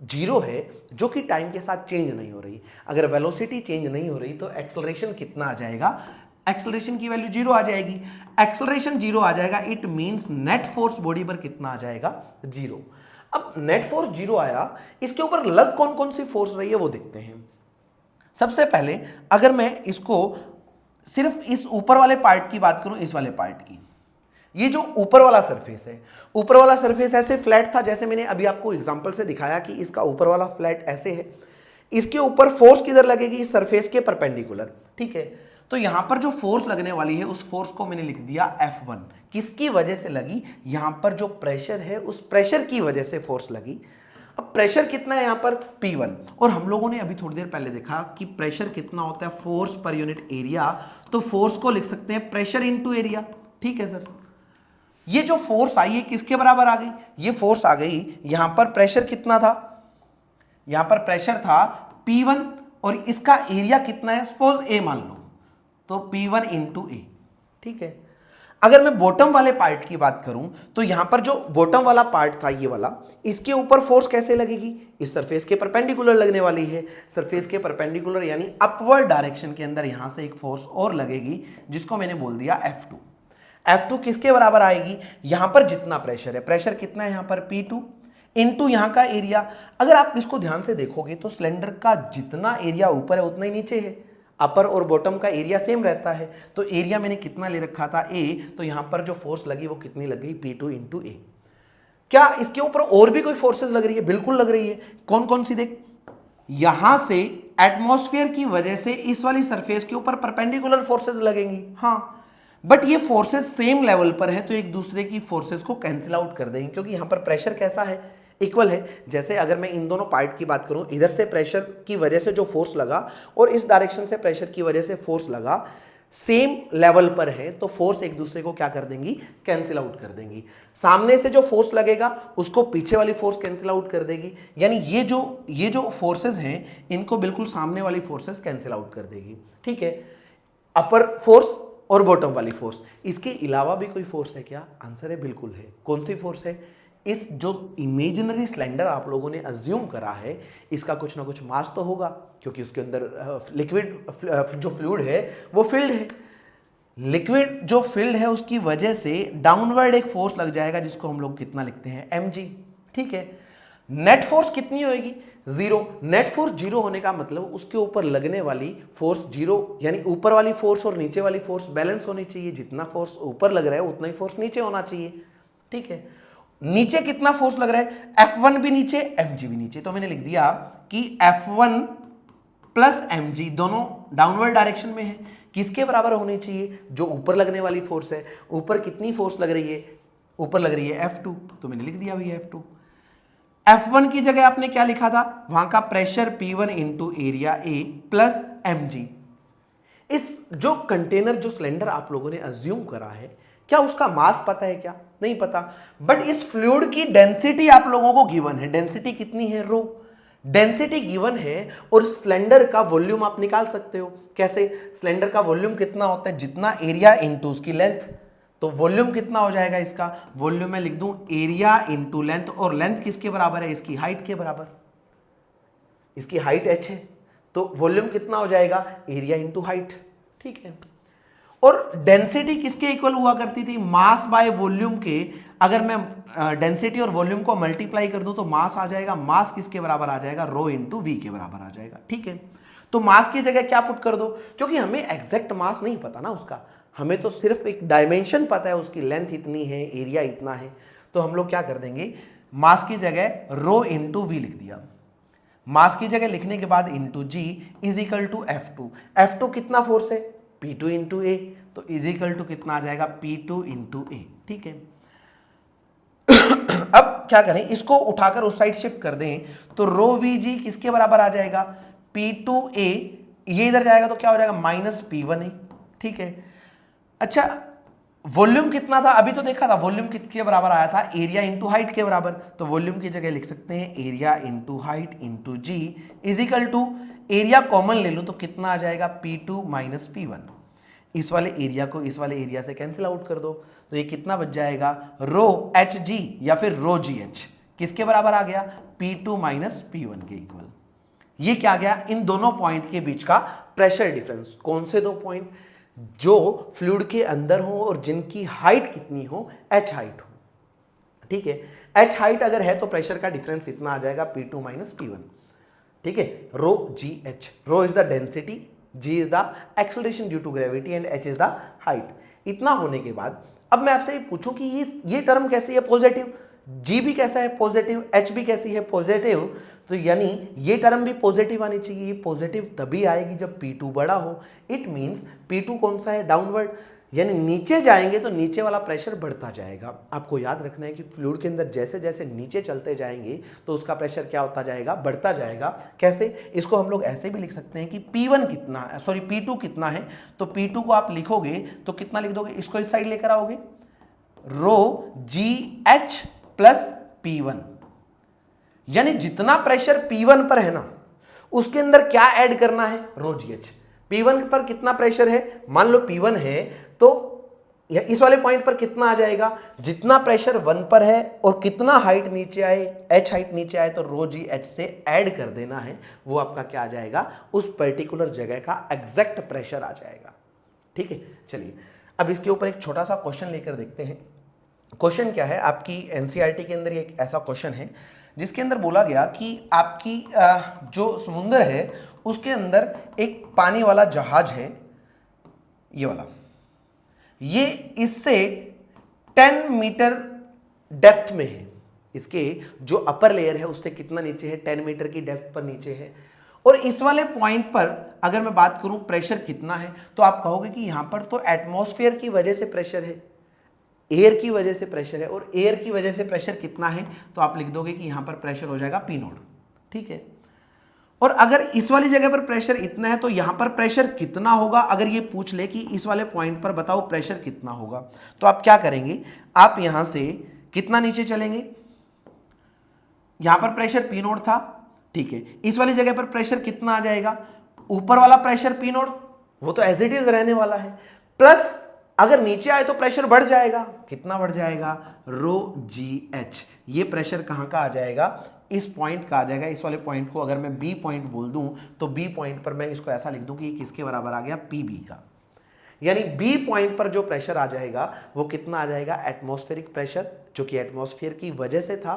0 है, जो कि टाइम के साथ चेंज नहीं हो रही। अगर वेलोसिटी चेंज नहीं हो रही तो एक्सेलरेशन कितना आ जाएगा, एक्सेलरेशन की वैल्यू 0 आ जाएगी। एक्सेलरेशन 0 आ जाएगा, it means net force body पर कितना आ जाएगा, 0। अब नेट फोर्स 0 आया, इसके ऊपर लग कौन कौन सी फोर्स रही है वो देखते हैं। सबसे पहले अगर मैं इसको सिर्फ इस ऊपर वाले पार्ट की बात करूं, इस वाले पार्ट की, ये जो ऊपर वाला सरफेस है, ऊपर वाला सरफेस ऐसे फ्लैट था, जैसे मैंने अभी आपको एग्जांपल से दिखाया कि इसका ऊपर वाला फ्लैट ऐसे है, इसके ऊपर फोर्स किधर लगेगी, इस सरफेस के परपेंडिकुलर। ठीक है, तो यहां पर जो फोर्स लगने वाली है उस फोर्स को मैंने लिख दिया F1। किसकी वजह से लगी, यहां पर जो प्रेशर है उस प्रेशर की वजह से फोर्स लगी। अब प्रेशर कितना है यहां पर, P1, और हम लोगों ने अभी थोड़ी देर पहले देखा कि प्रेशर कितना होता है, फोर्स पर यूनिट एरिया। तो फोर्स को लिख सकते हैं प्रेशर इनटू एरिया। ठीक है सर, ये जो फोर्स आई है किसके बराबर आ गई, ये फोर्स आ गई, यहां पर प्रेशर कितना था, यहां पर प्रेशर था P1, और इसका एरिया कितना है, सपोज A मान लो, तो P1 इंटू A। ठीक है, अगर मैं बॉटम वाले पार्ट की बात करूं तो यहां पर जो बॉटम वाला पार्ट था ये वाला, इसके ऊपर फोर्स कैसे लगेगी, इस सरफेस के परपेंडिकुलर लगने वाली है। सरफेस के परपेंडिकुलर यानी अपवर्ड डायरेक्शन के अंदर यहां से एक फोर्स और लगेगी जिसको मैंने बोल दिया F2। F2 किसके बराबर आएगी, यहां पर जितना प्रेशर है, प्रेशर कितना है यहां पर P2 इनटू यहां का एरिया। अगर आप इसको ध्यान से देखोगे तो सिलेंडर का जितना एरिया ऊपर है उतना ही नीचे है, अपर और बॉटम का एरिया सेम रहता है। तो एरिया मैंने कितना ले रखा था A, तो यहां पर जो फोर्स लगी वो कितनी लग गई P2 इंटू A। क्या इसके ऊपर और भी कोई फोर्सेस लग रही है, बिल्कुल लग रही है। कौन कौन सी देख, यहां से एटमॉस्फेयर की वजह से इस वाली सरफेस के ऊपर परपेंडिकुलर फोर्सेस लगेंगी, हाँ, बट ये फोर्सेस सेम लेवल पर है तो एक दूसरे की फोर्सेस को कैंसिल आउट कर देंगे, क्योंकि यहां पर प्रेशर कैसा है, इक्वल है। जैसे अगर मैं इन दोनों पार्ट की बात करूं, इधर से प्रेशर की वजह से जो फोर्स लगा और इस डायरेक्शन से प्रेशर की वजह से फोर्स लगा, सेम लेवल पर है तो फोर्स एक दूसरे को क्या कर देंगी, कैंसिल आउट कर देंगी। सामने से जो फोर्स लगेगा उसको पीछे वाली फोर्स कैंसिल आउट कर देगी, यानी ये जो फोर्सेस हैं इनको बिल्कुल सामने वाली फोर्सेस कैंसिल आउट कर देगी, ठीक है। अपर फोर्स और बॉटम वाली फोर्स, इसके अलावा भी कोई फोर्स है क्या, आंसर है बिल्कुल है। कौन सी फोर्स है, इस जो इमेजिनरी सिलेंडर आप लोगों ने अज्यूम करा है इसका कुछ ना कुछ मास तो होगा, क्योंकि उसके अंदर लिक्विड जो फ्लूइड है वो फिल्ड है। लिक्विड जो फिल्ड है उसकी वजह से डाउनवर्ड एक फोर्स लग जाएगा जिसको हम लोग कितना लिखते हैं, mg, ठीक है। नेट फोर्स कितनी होगी, जीरो। नेट फोर्स जीरो होने का मतलब उसके ऊपर लगने वाली फोर्स जीरो, यानी ऊपर वाली फोर्स और नीचे वाली फोर्स बैलेंस होनी चाहिए। जितना फोर्स ऊपर लग रहा है उतना ही फोर्स नीचे होना चाहिए, ठीक है। नीचे कितना फोर्स लग रहा है, F1 भी नीचे mg भी नीचे, तो मैंने लिख दिया कि F1 प्लस mg दोनों डाउनवर्ड डायरेक्शन में है। किसके बराबर होनी चाहिए, जो ऊपर लगने वाली फोर्स है। ऊपर कितनी फोर्स लग रही है, ऊपर लग रही है F2, तो मैंने लिख दिया भैया F2। F1 की जगह आपने क्या लिखा था, वहां का pressure P1 into area A plus mg। इस जो कंटेनर जो सिलेंडर आप लोगों ने अज्यूम करा है, क्या उसका मास पता है क्या, नहीं पता, बट इस फ्लूइड की डेंसिटी आप लोगों को गिवन है। डेंसिटी कितनी है, रो। डेंसिटी गिवन है और सिलेंडर का वॉल्यूम आप निकाल सकते हो। कैसे, सिलेंडर का वॉल्यूम कितना होता है, जितना एरिया इंटू उसकी लेंथ, तो वॉल्यूम कितना हो जाएगा इसका, वॉल्यूम में लिख दूं एरिया इंटू लेंथ, और लेंथ किसके बराबर है, इसकी हाइट के बराबर। इसकी हाइट h है तो वॉल्यूम कितना हो जाएगा, एरिया इंटू हाइट, ठीक है। और डेंसिटी किसके इक्वल हुआ करती थी, मास बाय वॉल्यूम के। अगर मैं डेंसिटी और वॉल्यूम को मल्टीप्लाई कर दूं तो मास आ जाएगा, मास किसके बराबर आ जाएगा, रो इंटू वी के बराबर आ जाएगा, ठीक है। तो मास की जगह क्या पुट कर दो, क्योंकि हमें एग्जैक्ट मास नहीं पता ना उसका, हमें तो सिर्फ एक डायमेंशन पता है, उसकी लेंथ इतनी है, एरिया इतना है, तो हम लोग क्या कर देंगे, मास की जगह रो इंटू वी लिख दिया। मास की जगह लिखने के बाद into g is equal to F2। F2 कितना फोर्स है, P2 इंटू ए, तो इज इक्वल टू कितना आ जाएगा, P2 इंटू ए, ठीक है। अब क्या करें, इसको उठाकर उस साइड शिफ्ट कर दें तो रो वी जी किसके बराबर आ जाएगा, P2A, ये इधर जाएगा तो क्या हो जाएगा, माइनस P1A, ठीक है। अच्छा, वॉल्यूम कितना था, अभी तो देखा था वॉल्यूम किसके बराबर आया था, एरिया इंटू हाइट के बराबर, तो वॉल्यूम की जगह लिख सकते हैं area into height into g is equal to, area common ले लो तो कितना आ जाएगा, P2 माइनस P1। इस वाले एरिया को इस वाले एरिया से कैंसिल आउट कर दो तो ये कितना बच जाएगा, रो एच जी या फिर रो जी एच किसके बराबर आ गया, P2 माइनस P1 के इक्वल। ये क्या गया, इन दोनों पॉइंट के बीच का प्रेशर डिफरेंस। कौन से दो पॉइंट, जो फ्लूइड के अंदर हो और जिनकी हाइट कितनी हो, h हाइट हो, ठीक है। h हाइट अगर है तो प्रेशर का डिफरेंस इतना आ जाएगा, P2 माइनस P1, ठीक है। Rho g h, rho is the density, g is the acceleration due to gravity and h is the height. इतना होने के बाद अब मैं आपसे पूछूं कि ये टर्म कैसी है, पॉजिटिव, जी भी कैसा है पॉजिटिव, h भी कैसी है पॉजिटिव, तो यानी ये टर्म भी पॉजिटिव आनी चाहिए। ये पॉजिटिव तभी आएगी जब P2 बड़ा हो। इट मींस P2 कौन सा है, डाउनवर्ड, यानी नीचे जाएंगे तो नीचे वाला प्रेशर बढ़ता जाएगा। आपको याद रखना है कि फ्लूइड के अंदर जैसे जैसे नीचे चलते जाएंगे तो उसका प्रेशर क्या होता जाएगा, बढ़ता जाएगा। कैसे, इसको हम लोग ऐसे भी लिख सकते हैं कि P1 कितना, सॉरी P2 कितना है, तो P2 को आप लिखोगे तो कितना लिख दोगे, इसको इस साइड लेकर आओगे, रो जी एच प्लस P1, यानी जितना प्रेशर P1 पर है ना उसके अंदर क्या ऐड करना है, रो जी एच। P1 पर कितना प्रेशर है, मान लो P1 है तो या इस वाले पॉइंट पर कितना आ जाएगा, जितना प्रेशर 1 पर है और कितना हाइट नीचे आए, h हाइट नीचे आए तो रो जी एच से ऐड कर देना है, वो आपका क्या आ जाएगा, उस पर्टिकुलर जगह का एग्जैक्ट प्रेशर आ जाएगा। ठीक है, चलिए अब इसके ऊपर एक छोटा सा क्वेश्चन लेकर देखते हैं। क्वेश्चन क्या है, आपकी एनसीईआरटी के अंदर एक ऐसा क्वेश्चन है जिसके अंदर बोला गया कि आपकी जो समुद्र है उसके अंदर एक पानी वाला जहाज है, ये वाला, ये इससे 10 मीटर डेप्थ में है, इसके जो अपर लेयर है उससे कितना नीचे है, 10 मीटर की डेप्थ पर नीचे है। और इस वाले पॉइंट पर अगर मैं बात करूं प्रेशर कितना है, तो आप कहोगे कि यहां पर तो एटमॉस्फेयर की वजह से प्रेशर है, एयर की वजह से प्रेशर है, और एयर की वजह से प्रेशर कितना है, तो आप लिख दोगे कि यहां पर प्रेशर हो जाएगा P नॉट। ठीक है, और अगर इस वाली जगह पर प्रेशर इतना है तो यहां पर प्रेशर कितना होगा, अगर ये पूछ ले कि इस वाले पॉइंट पर बताओ प्रेशर कितना होगा, तो आप क्या करेंगे, आप यहां से कितना नीचे चलेंगे, यहां पर प्रेशर P नॉट था, ठीक है, इस वाली जगह पर प्रेशर कितना आ जाएगा, ऊपर वाला प्रेशर P नॉट वो तो एज इट इज रहने वाला है, प्लस अगर नीचे आए तो प्रेशर बढ़ जाएगा, कितना बढ़ जाएगा, रो जी एच। ये प्रेशर कहां का आ जाएगा, इस पॉइंट का आ जाएगा। इस वाले पॉइंट को अगर मैं बी पॉइंट बोल दूं तो बी पॉइंट पर मैं इसको ऐसा लिख दूं कि ये किसके बराबर आ गया, पी बी का, यानी बी पॉइंट पर जो प्रेशर आ जाएगा वो कितना आ जाएगा, एटमॉस्फेरिक प्रेशर, जो कि एटमॉस्फेयर की वजह से था,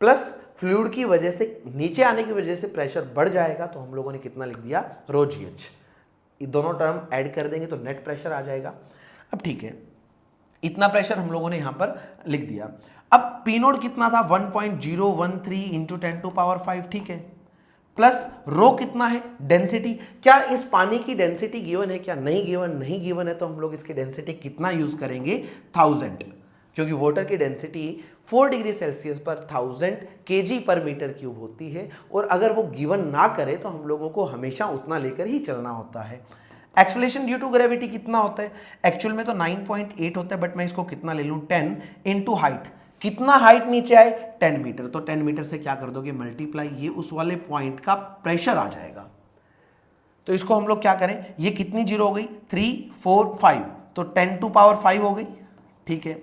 प्लस फ्लूइड की वजह से नीचे आने की वजह से प्रेशर बढ़ जाएगा, तो हम लोगों ने कितना लिख दिया, रो जी एच। ये दोनों टर्म ऐड कर देंगे तो नेट प्रेशर आ जाएगा। अब ठीक है, इतना प्रेशर हम लोगों ने यहां पर लिख दिया। अब पी नोट कितना था, 1.013 इंटू 10⁵, ठीक है, प्लस रो कितना है, डेंसिटी, क्या इस पानी की डेंसिटी गिवन है, क्या नहीं गिवन, नहीं गिवन है तो हम लोग इसकी डेंसिटी कितना यूज करेंगे, 1000, क्योंकि वाटर की डेंसिटी 4 डिग्री सेल्सियस पर 1000 kg पर मीटर क्यूब होती है, और अगर वो गिवन ना करे तो हम लोगों को हमेशा उतना लेकर ही चलना होता है। एक्सेलरेशन ड्यू टू ग्रेविटी कितना होता है, एक्चुअल में तो 9.8 होता है, बट मैं इसको कितना ले लूं, 10 इंटू हाइट, कितना हाइट नीचे आए, 10 मीटर, तो 10 मीटर से क्या कर दोगे, मल्टीप्लाई, ये उस वाले पॉइंट का प्रेशर आ जाएगा। तो इसको हम लोग क्या करें, ये कितनी जीरो हो गई, 3, 4, 5, तो 10⁵ हो गई, ठीक है,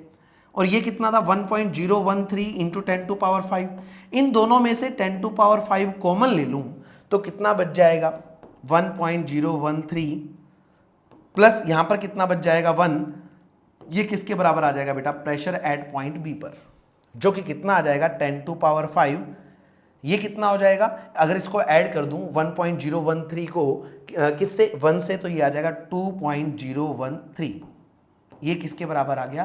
और ये कितना था, 1.013 इंटू 10⁵। इन दोनों में से 10⁵ कॉमन ले लूं तो कितना बच जाएगा, 1.013 प्लस यहां पर कितना बच जाएगा, 1, ये किसके बराबर आ जाएगा बेटा, प्रेशर एट पॉइंट बी पर, जो कि कितना आ जाएगा, 10⁵। ये कितना हो जाएगा, अगर इसको ऐड कर दूं 1.013 को किससे, 1 से, तो ये आ जाएगा 2.013, ये किसके बराबर आ गया,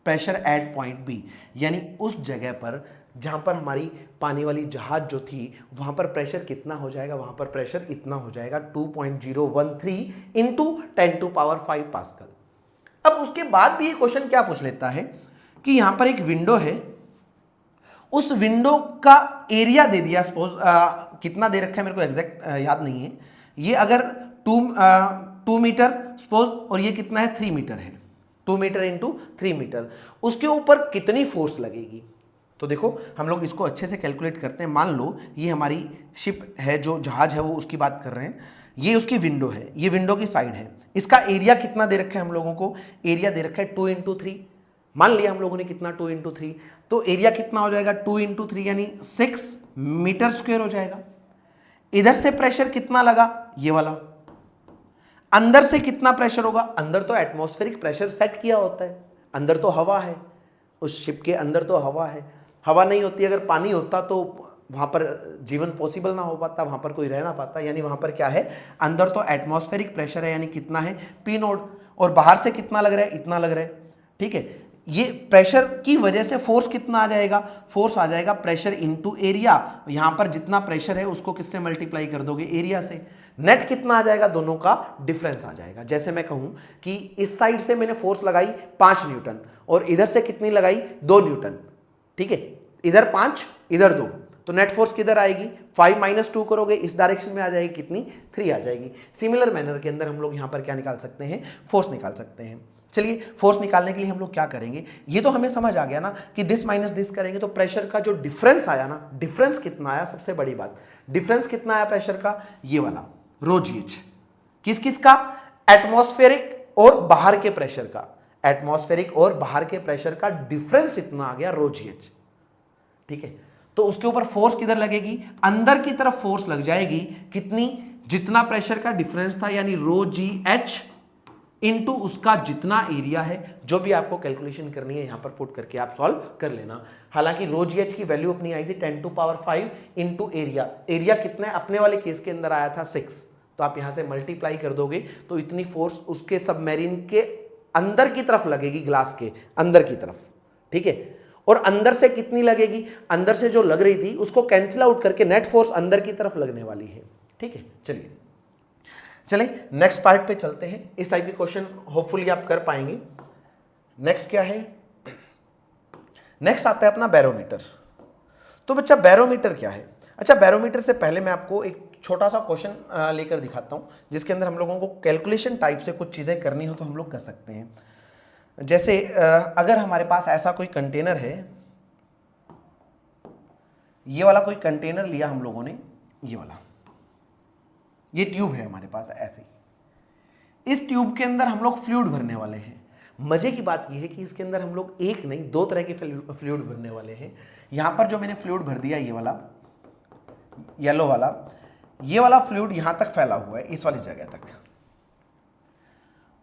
प्रेशर एट पॉइंट बी, यानी उस जगह पर जहां पर हमारी पानी वाली जहाज जो थी वहां पर प्रेशर कितना हो जाएगा, वहां पर प्रेशर इतना हो जाएगा 2.013 इंटू 10⁵ पास्कल। अब उसके बाद भी ये क्वेश्चन क्या पूछ लेता है कि यहां पर एक विंडो है, उस विंडो का एरिया दे दिया, सपोज कितना दे रखा है मेरे को एग्जैक्ट याद नहीं है, ये अगर 2 मीटर सपोज, और ये कितना है, 3 मीटर है, 2 मीटर इंटू 3 मीटर, उसके ऊपर कितनी फोर्स लगेगी। तो देखो हम लोग इसको अच्छे से कैलकुलेट करते हैं। मान लो ये हमारी शिप है, जो जहाज है वो उसकी बात कर रहे हैं, ये उसकी विंडो है, ये विंडो की साइड है, इसका एरिया कितना दे रखा है हम लोगों को, एरिया दे रखा है 2 इंटू 3, मान लिया हम लोगों ने कितना, 2 इंटू 3, तो एरिया कितना हो जाएगा, 2 इंटू 3 यानी 6 मीटर स्क्वायर हो जाएगा। इधर से प्रेशर कितना लगा, ये वाला, अंदर से कितना प्रेशर होगा, अंदर तो एटमॉस्फेरिक प्रेशर सेट किया होता है, अंदर तो हवा है, उस शिप के अंदर तो हवा है, हवा नहीं होती, अगर पानी होता तो वहां पर जीवन पॉसिबल ना हो पाता, वहां पर कोई रह ना पाता, यानी वहां पर क्या है, अंदर तो एटमॉस्फेरिक प्रेशर है, यानी कितना है, पी नोट, और बाहर से कितना लग रहा है, इतना लग रहा है, ठीक है। ये प्रेशर की वजह से फोर्स कितना आ जाएगा, फोर्स आ जाएगा प्रेशर इनटू एरिया, यहां पर जितना प्रेशर है उसको किससे मल्टीप्लाई कर दोगे, एरिया से, नेट कितना आ जाएगा, दोनों का डिफरेंस आ जाएगा। जैसे मैं कहूं कि इस साइड से मैंने फोर्स लगाई 5 न्यूटन और इधर से कितनी लगाई, 2 न्यूटन, ठीक है, इधर 5 इधर 2, तो नेट फोर्स किधर आएगी, 5 माइनस 2 करोगे इस डायरेक्शन में आ जाएगी कितनी, 3 आ जाएगी। सिमिलर मैनर के अंदर हम लोग यहां पर क्या निकाल सकते हैं, फोर्स निकाल सकते हैं। चलिए फोर्स निकालने के लिए हम लोग क्या करेंगे, ये तो हमें समझ आ गया ना कि दिस माइनस दिस करेंगे तो प्रेशर का जो डिफरेंस आया ना, डिफरेंस कितना आया, सबसे बड़ी बात, डिफरेंस कितना आया प्रेशर का, ये वाला रो जी एच, किस किस का, एटमॉस्फेरिक और बाहर के प्रेशर का, एटमॉस्फेरिक और बाहर के प्रेशर का डिफरेंस इतना आ गया रो जी एच, ठीक है। तो उसके ऊपर फोर्स किधर लगेगी, अंदर की तरफ फोर्स लग जाएगी, कितनी, जितना प्रेशर का डिफरेंस था, यानी रो जी एच इनटू उसका जितना एरिया है। जो भी आपको कैलकुलेशन करनी है यहां पर पुट करके आप सॉल्व कर लेना। हालांकि रो जी एच की वैल्यू अपनी आई थी 10⁵ इंटू एरिया। एरिया कितना है, अपने वाले केस के अंदर आया था 6, तो आप यहां से मल्टीप्लाई कर दोगे तो इतनी फोर्स उसके सबमरीन के अंदर की तरफ लगेगी, ग्लास के अंदर की तरफ, ठीक है। और अंदर से कितनी लगेगी, अंदर से जो लग रही थी उसको कैंसिल आउट करके नेट फोर्स अंदर की तरफ लगने वाली है, ठीक है। चलिए नेक्स्ट पार्ट पे चलते हैं। इस टाइप के क्वेश्चन होपफुली आप कर पाएंगे। नेक्स्ट क्या है, नेक्स्ट आता है अपना बैरोमीटर। तो बच्चा बैरोमीटर क्या है, अच्छा बैरोमीटर से पहले मैं आपको एक छोटा सा क्वेश्चन लेकर दिखाता हूं, जिसके अंदर हम लोगों को कैलकुलेशन टाइप से कुछ चीजें करनी हो तो हम लोग कर सकते हैं। जैसे अगर हमारे पास ऐसा कोई कंटेनर है, ये वाला कोई कंटेनर लिया हम लोगों ने, ये वाला, ये ट्यूब है हमारे पास ऐसे। इस ट्यूब के अंदर हम लोग फ्लूइड भरने वाले हैं। मजे की बात यह है कि इसके अंदर हम लोग एक नहीं 2 तरह के फ्लूइड भरने वाले हैं। यहां पर जो मैंने फ्लूइड भर दिया, ये वाला येलो वाला, ये वाला फ्लूइड यहां तक फैला हुआ है, इस वाली जगह तक,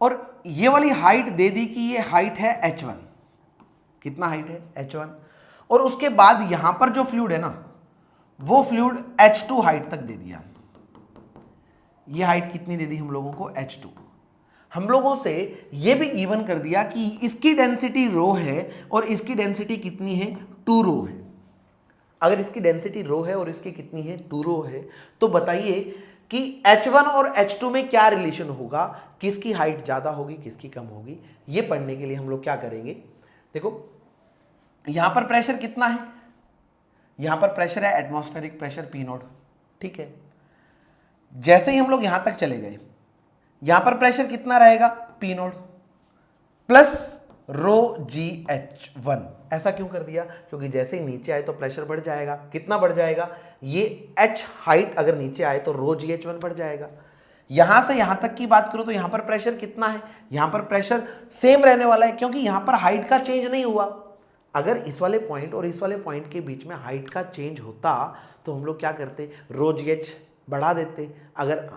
और ये वाली हाइट दे दी कि ये हाइट है h1। कितना हाइट है, h1। और उसके बाद यहां पर जो फ्लूइड है ना, वो फ्लूइड h2 हाइट तक दे दिया। ये हाइट कितनी दे दी हम लोगों को, h2। हम लोगों से ये भी गिवन कर दिया कि इसकी डेंसिटी रो है और इसकी डेंसिटी कितनी है, 2 रो है। अगर इसकी डेंसिटी रो है और इसकी कितनी है, 2 रो है, तो बताइए कि h1 और h2 में क्या रिलेशन होगा, किसकी हाइट ज्यादा होगी, किसकी कम होगी। ये पढ़ने के लिए हम लोग क्या करेंगे, देखो यहां पर प्रेशर कितना है, यहां पर प्रेशर है एटमॉस्फेरिक प्रेशर P0, ठीक है। जैसे ही हम लोग यहां तक चले गए, यहां पर प्रेशर कितना रहेगा, P0 प्लस रो जी H1। ऐसा क्यों कर दिया, क्योंकि जैसे ही नीचे आए तो प्रेशर बढ़ जाएगा। कितना बढ़ जाएगा, ये H हाइट अगर नीचे आए तो रो जी H1 बढ़ जाएगा। यहां से यहां तक की बात करो तो यहां पर प्रेशर कितना है, यहां पर प्रेशर सेम रहने वाला है, क्योंकि यहां पर हाइट का चेंज नहीं हुआ। अगर इस वाले पॉइंट और इस वाले पॉइंट के बीच में हाइट का चेंज होता तो हम लोग क्या करते, रो जी एच बढ़ा देते, अगर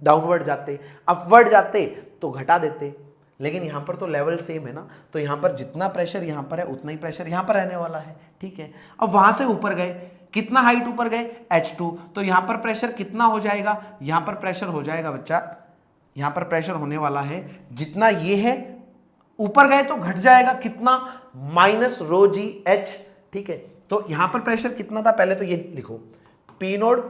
डाउनवर्ड जाते, अपवर्ड जाते तो घटा देते। लेकिन यहां पर तो लेवल सेम है ना, तो यहां पर जितना प्रेशर यहां पर है उतना ही प्रेशर यहां पर रहने वाला है, ठीक है। अब वहां से ऊपर गए, कितना हाइट ऊपर गए, h2, तो यहां पर प्रेशर कितना हो जाएगा, यहां पर प्रेशर हो जाएगा बच्चा, यहां पर प्रेशर होने वाला है जितना ये है, ऊपर गए तो घट जाएगा कितना, माइनस रो जी एच, ठीक है। तो यहां पर प्रेशर कितना था, पहले तो ये लिखो P0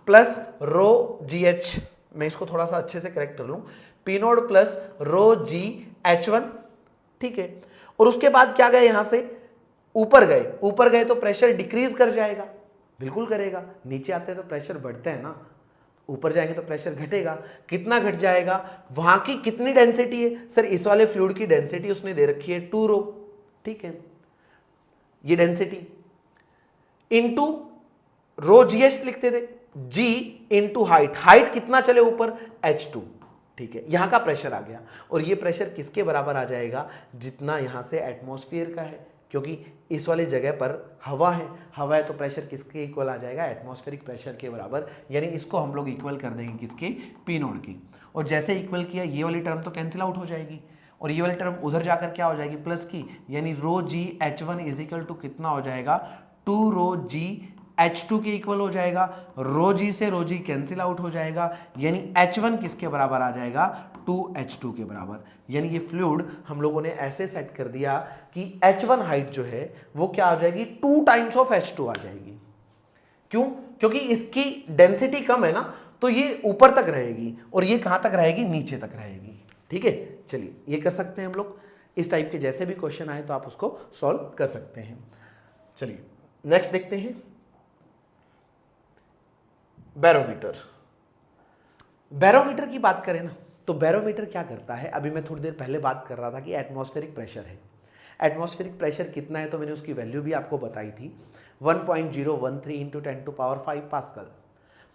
प्लस रो जी एच, मैं इसको थोड़ा सा अच्छे से करेक्ट कर लूं, P0 प्लस रो जी H1, ठीक है। और उसके बाद क्या गए, यहां से ऊपर गए, ऊपर गए तो प्रेशर डिक्रीज कर जाएगा, बिल्कुल करेगा। नीचे आते तो प्रेशर बढ़ते हैं ना, ऊपर जाएंगे तो प्रेशर घटेगा। कितना घट जाएगा, वहां की कितनी डेंसिटी है, सर इस वाले फ्लूइड की डेंसिटी उसने दे रखी है 2 रो, ठीक है। ये डेंसिटी इनटू रो जी एच लिखते थे, जी इंटू हाइट, हाइट कितना चले ऊपर, h2, ठीक है। यहां का प्रेशर आ गया, और ये प्रेशर किसके बराबर आ जाएगा, जितना यहां से एटमॉस्फेयर का है, क्योंकि इस वाली जगह पर हवा है, हवा है तो प्रेशर किसके इक्वल आ जाएगा, एटमॉस्फेरिक प्रेशर के बराबर। यानी इसको हम लोग इक्वल कर देंगे किसके, P0 की। और जैसे इक्वल किया, ये वाली टर्म तो कैंसिल आउट हो जाएगी, और ये वाली टर्म उधर जाकर क्या हो जाएगी, प्लस की, यानी रो जी H1 इज इक्वल टू कितना हो जाएगा, 2 रो जी H2 के इक्वल हो जाएगा। रो जी से रो जी कैंसिल आउट हो जाएगा, यानी H1 किसके बराबर आ जाएगा, 2H2 के बराबर। यानी ये फ्लूइड हम लोगों ने ऐसे सेट कर दिया कि H1 हाइट जो है वो क्या आ जाएगी, 2 टाइम्स ऑफ H2 आ जाएगी। क्यों, क्योंकि इसकी डेंसिटी कम है ना, तो ये ऊपर तक रहेगी, और ये कहां तक रहेगी, नीचे तक रहेगी, ठीक है। चलिए ये कर सकते हैं हम लोग। इस टाइप के जैसे भी क्वेश्चन आए तो आप उसको सॉल्व कर सकते हैं। चलिए नेक्स्ट देखते हैं, बैरोमीटर। बैरोमीटर की बात करें ना, तो बैरोमीटर क्या करता है, अभी मैं थोड़ी देर पहले बात कर रहा था कि एटमॉस्फेरिक प्रेशर है। एटमॉस्फेरिक प्रेशर कितना है, तो मैंने उसकी वैल्यू भी आपको बताई थी, 1.013 इंटू 10⁵ पास्कल।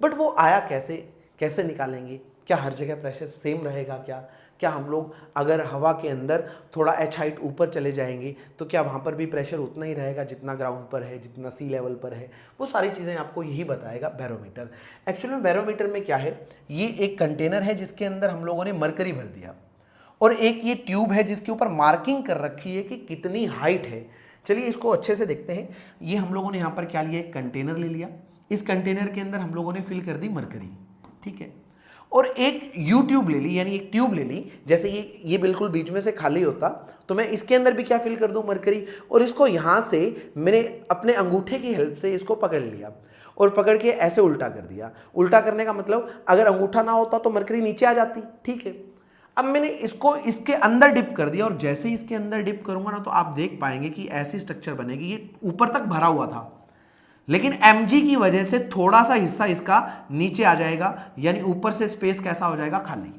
बट वो आया कैसे, कैसे निकालेंगे, क्या हर जगह प्रेशर सेम रहेगा क्या, क्या हम लोग अगर हवा के अंदर थोड़ा h हाइट ऊपर चले जाएंगे तो क्या वहाँ पर भी प्रेशर उतना ही रहेगा जितना ग्राउंड पर है, जितना सी लेवल पर है? वो सारी चीज़ें आपको यही बताएगा बैरोमीटर। एक्चुअली में बैरोमीटर में क्या है, ये एक कंटेनर है जिसके अंदर हम लोगों ने मरकरी भर दिया और एक ये ट्यूब है जिसके ऊपर मार्किंग कर रखी है कि कितनी हाइट है। चलिए इसको अच्छे से देखते हैं। ये हम लोगों ने यहाँ पर क्या लिया, एक कंटेनर ले लिया, इस कंटेनर के अंदर हम लोगों ने फिल कर दी मरकरी, ठीक है, और एक यू ट्यूब ले ली, यानी एक ट्यूब ले ली, जैसे ये बिल्कुल बीच में से खाली होता तो मैं इसके अंदर भी क्या फिल कर दूं, मरकरी, और इसको यहां से मैंने अपने अंगूठे की हेल्प से इसको पकड़ लिया और पकड़ के ऐसे उल्टा कर दिया। उल्टा करने का मतलब अगर अंगूठा ना होता तो मरकरी नीचे आ जाती, ठीक है। अब मैंने इसको इसके अंदर डिप कर दिया और जैसे ही इसके अंदर डिप करूंगा ना तो आप देख पाएंगे कि ऐसी स्ट्रक्चर बनेगी। ये ऊपर तक भरा हुआ था लेकिन mg की वजह से थोड़ा सा हिस्सा इसका नीचे आ जाएगा, यानी ऊपर से स्पेस कैसा हो जाएगा, खाली।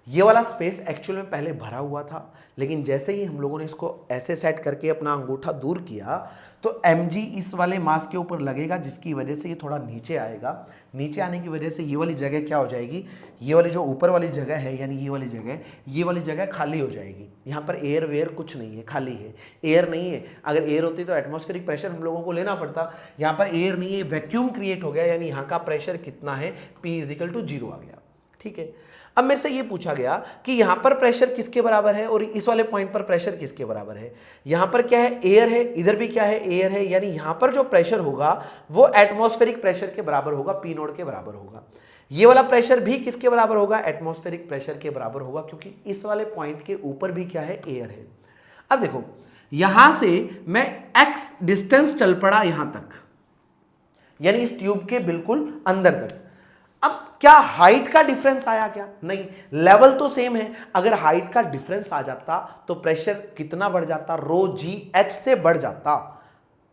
ये वाला स्पेस एक्चुअल में पहले भरा हुआ था, लेकिन जैसे ही हम लोगों ने इसको ऐसे सेट करके अपना अंगूठा दूर किया तो mg इस वाले मास के ऊपर लगेगा, जिसकी वजह से ये थोड़ा नीचे आएगा। नीचे आने की वजह से ये वाली जगह क्या हो जाएगी, ये वाली जो ऊपर वाली जगह है यानी ये वाली जगह खाली हो जाएगी। यहाँ पर एयर वेयर कुछ नहीं है, खाली है, एयर नहीं है। अगर एयर होती तो एटमॉस्फेरिक प्रेशर हम लोगों को लेना पड़ता, यहाँ पर एयर नहीं है, वैक्यूम क्रिएट हो गया, यानी यहाँ का प्रेशर कितना है, P = 0 आ गया, ठीक है। अब मेरे से ये पूछा गया कि यहां पर प्रेशर किसके बराबर है और इस वाले पॉइंट पर प्रेशर किसके बराबर है। यहां पर क्या है, एयर है, इधर भी क्या है, एयर है, यानी यहां पर जो प्रेशर होगा वो एटमॉस्फेरिक प्रेशर के बराबर होगा, P0 के बराबर होगा। ये वाला प्रेशर भी किसके बराबर होगा, एटमॉस्फेरिक प्रेशर के बराबर होगा, क्योंकि इस वाले पॉइंट के ऊपर भी क्या है, एयर है। अब देखो यहां से मैं x डिस्टेंस चल पड़ा यहां तक, यानी इस ट्यूब के बिल्कुल अंदर तक। अब क्या हाइट का डिफरेंस आया क्या, नहीं, लेवल तो सेम है। अगर हाइट का डिफरेंस आ जाता तो प्रेशर कितना बढ़ जाता, ρgh से बढ़ जाता।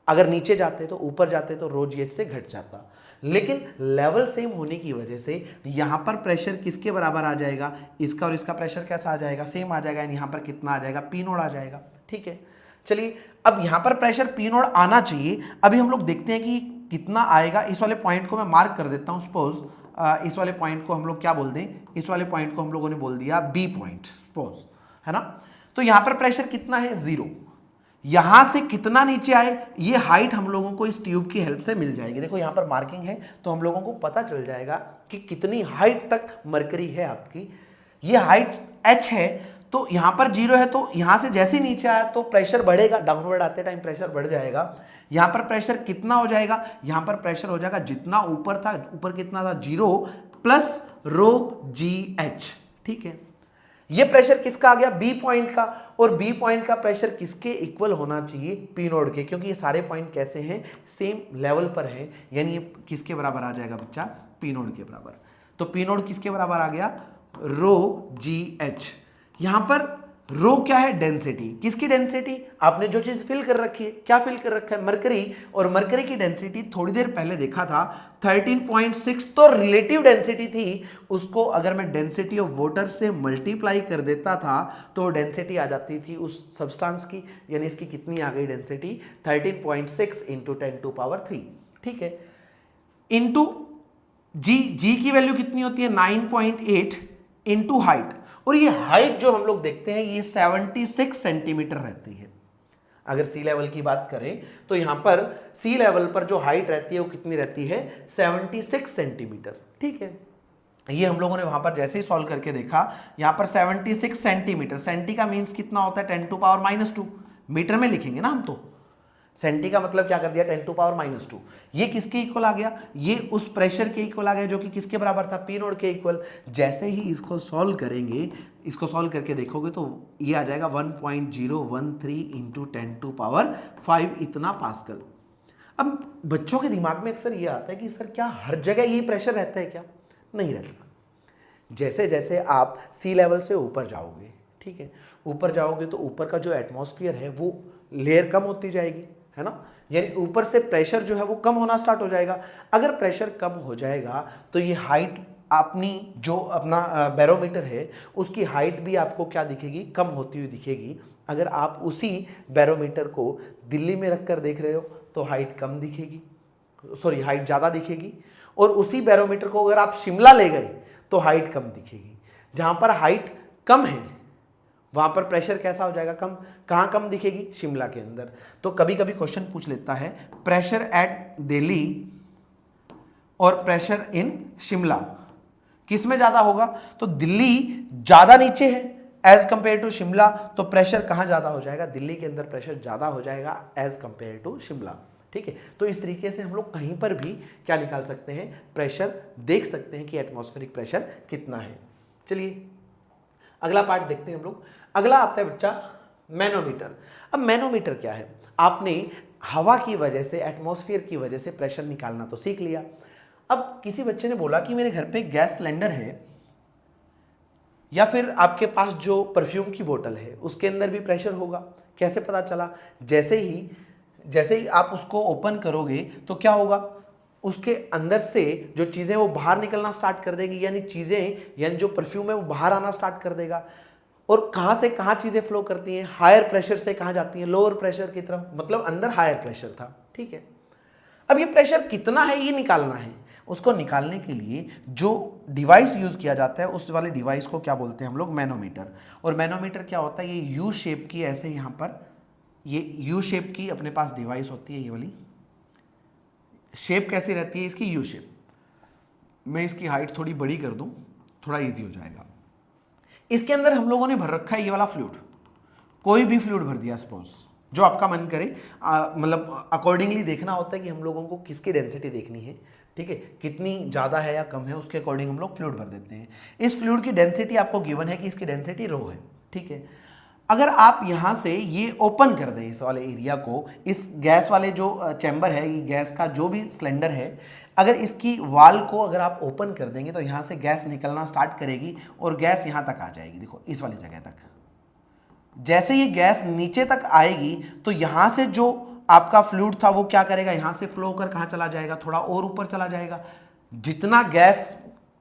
अगर नीचे जाते तो ऊपर जाते तो ρgh से घट जाता, लेकिन लेवल सेम होने की वजह से यहां पर प्रेशर किसके बराबर आ जाएगा, इसका और इसका प्रेशर कैसा आ जाएगा, सेम आ जाएगा, यानी यहां पर कितना आ जाएगा, P0 आ जाएगा, ठीक है। चलिए अब यहां पर प्रेशर P0 आना चाहिए। अभी हम लोग देखते हैं कि कितना आएगा। इस वाले पॉइंट को मैं मार्क कर देता हूं, सपोज इस वाले पॉइंट को हम लोग क्या बोल दें, इस वाले पॉइंट को हम लोगों ने बोल दिया B पॉइंट, सपोज, है ना। तो यहां पर प्रेशर कितना है, 0। यहां से कितना नीचे आए, ये हाइट हम लोगों को इस ट्यूब की हेल्प से मिल जाएगी। देखो यहां पर मार्किंग है तो हम लोगों को पता चल जाएगा कि कितनी हाइट तक मरकरी है आपकी। ये हाइट h है तो यहां पर 0 है, तो यहां से जैसे नीचे आया तो प्रेशर बढ़ेगा, डाउनवर्ड आते टाइम प्रेशर बढ़ जाएगा। यहां पर प्रेशर कितना हो जाएगा, यहां पर प्रेशर हो जाएगा जितना ऊपर था, ऊपर कितना था, 0 प्लस ρgh, ठीक है। ये प्रेशर किसका आ गया, B पॉइंट का, और B पॉइंट का प्रेशर किसके इक्वल होना चाहिए, P0 के, क्योंकि ये सारे पॉइंट कैसे हैं, सेम लेवल पर हैं, यानी ये किसके बराबर आ जाएगा बच्चा, P0 के बराबर। तो P0 किसके बराबर आ गया, ρgh। यहां पर रो क्या है, डेंसिटी, किसकी डेंसिटी, आपने जो चीज फिल कर रखी है, क्या फिल कर रखा है, मरकरी, और मरकरी की डेंसिटी थोड़ी देर पहले देखा था 13.6, तो रिलेटिव डेंसिटी थी, उसको अगर मैं डेंसिटी ऑफ वाटर से मल्टीप्लाई कर देता था तो डेंसिटी आ जाती थी उस सब्सटेंस की, यानी इसकी कितनी आ गई डेंसिटी, 13.6 इंटू 10⁻3, ठीक है, इंटू जी की वैल्यू कितनी होती है, 9.8 इंटू हाइट, और ये हाइट जो हम लोग देखते हैं ये 76 सेंटीमीटर रहती है। अगर सी लेवल की बात करें तो यहां पर सी लेवल पर जो हाइट रहती है वो कितनी रहती है, 76 सेंटीमीटर, ठीक है। ये हम लोगों ने वहां पर जैसे ही सॉल्व करके देखा, यहां पर 76 सेंटीमीटर, सेंटी का मीन्स कितना होता है, 10⁻⁻², मीटर में लिखेंगे ना हम, तो सेंटी का मतलब क्या कर दिया, 10⁻²। ये किसके इक्वल आ गया, ये उस प्रेशर के इक्वल आ गया जो कि किसके बराबर था, P0 के इक्वल। जैसे ही इसको सॉल्व करेंगे, इसको सॉल्व करके देखोगे तो ये आ जाएगा 1.013 इंटू 10⁵ इतना पास्कल। अब बच्चों के दिमाग में अक्सर ये आता है कि सर क्या हर जगह ये प्रेशर रहता है क्या, नहीं रहता। जैसे जैसे आप सी लेवल से ऊपर जाओगे, ठीक है, ऊपर जाओगे तो ऊपर का जो एटमॉस्फेयर है वो लेयर कम होती जाएगी, है ना, यानी ऊपर से प्रेशर जो है वो कम होना स्टार्ट हो जाएगा। अगर प्रेशर कम हो जाएगा तो ये हाइट अपनी जो अपना बैरोमीटर है उसकी हाइट भी आपको क्या दिखेगी, कम होती हुई दिखेगी। अगर आप उसी बैरोमीटर को दिल्ली में रखकर देख रहे हो तो हाइट कम दिखेगी, सॉरी हाइट ज़्यादा दिखेगी, और उसी बैरोमीटर को अगर आप शिमला ले गए तो हाइट कम दिखेगी। जहाँ पर हाइट कम है वहां पर प्रेशर कैसा हो जाएगा, कम। कहां कम दिखेगी, शिमला के अंदर। तो कभी कभी क्वेश्चन पूछ लेता है प्रेशर एट दिल्ली और प्रेशर इन शिमला किस में ज्यादा होगा, तो दिल्ली ज्यादा नीचे है एज कंपेयर टू शिमला, तो प्रेशर कहां ज्यादा हो जाएगा, दिल्ली के अंदर प्रेशर ज्यादा हो जाएगा एज कंपेयर टू शिमला। ठीक है, तो इस तरीके से हम लोग कहीं पर भी क्या निकाल सकते हैं, प्रेशर देख सकते हैं कि एटमॉस्फेरिक प्रेशर कितना है। चलिए अगला पार्ट देखते हैं हम लोग। अगला आता है बच्चा मैनोमीटर। अब मैनोमीटर क्या है, आपने हवा की वजह से, एटमॉस्फेयर की वजह से प्रेशर निकालना तो सीख लिया। अब किसी बच्चे ने बोला कि मेरे घर पे गैस सिलेंडर है या फिर आपके पास जो परफ्यूम की बोतल है उसके अंदर भी प्रेशर होगा, कैसे पता चला, जैसे ही आप उसको ओपन करोगे तो क्या होगा, उसके अंदर से जो चीज़ें वो बाहर निकलना स्टार्ट कर देंगी, यानी जो परफ्यूम है वो बाहर आना स्टार्ट कर देगा। और कहाँ से कहाँ चीज़ें फ्लो करती हैं, हायर प्रेशर से कहाँ जाती हैं, लोअर प्रेशर की तरफ, मतलब अंदर हायर प्रेशर था। ठीक है, अब ये प्रेशर कितना है ये निकालना है। उसको निकालने के लिए जो डिवाइस यूज किया जाता है उस वाले डिवाइस को क्या बोलते हैं हम लोग, मैनोमीटर। और मैनोमीटर क्या होता है, ये यू शेप की, ऐसे यहाँ पर ये यू शेप की अपने पास डिवाइस होती है। ये वाली शेप कैसी रहती है इसकी, यू शेप। मैं इसकी हाइट थोड़ी बड़ी कर दूं, थोड़ा इजी हो जाएगा। इसके अंदर हम लोगों ने भर रखा है ये वाला फ्लूइड, कोई भी फ्लूइड भर दिया सपोज, जो आपका मन करे, मतलब अकॉर्डिंगली देखना होता है कि हम लोगों को किसकी डेंसिटी देखनी है। ठीक है, कितनी ज़्यादा है या कम है उसके अकॉर्डिंग हम लोग फ्लूइड भर देते हैं। इस फ्लूइड की डेंसिटी आपको गिवन है कि इसकी डेंसिटी रो है। ठीक है, अगर आप यहाँ से ये ओपन कर दें इस वाले एरिया को, इस गैस वाले जो चैम्बर है, ये गैस का जो भी सिलेंडर है, अगर इसकी वाल को अगर आप ओपन कर देंगे तो यहाँ से गैस निकलना स्टार्ट करेगी और गैस यहाँ तक आ जाएगी। देखो इस वाली जगह तक, जैसे ये गैस नीचे तक आएगी तो यहाँ से जो आपका फ्लूइड था वो क्या करेगा, यहाँ से फ्लो होकर कहाँ चला जाएगा, थोड़ा और ऊपर चला जाएगा। जितना गैस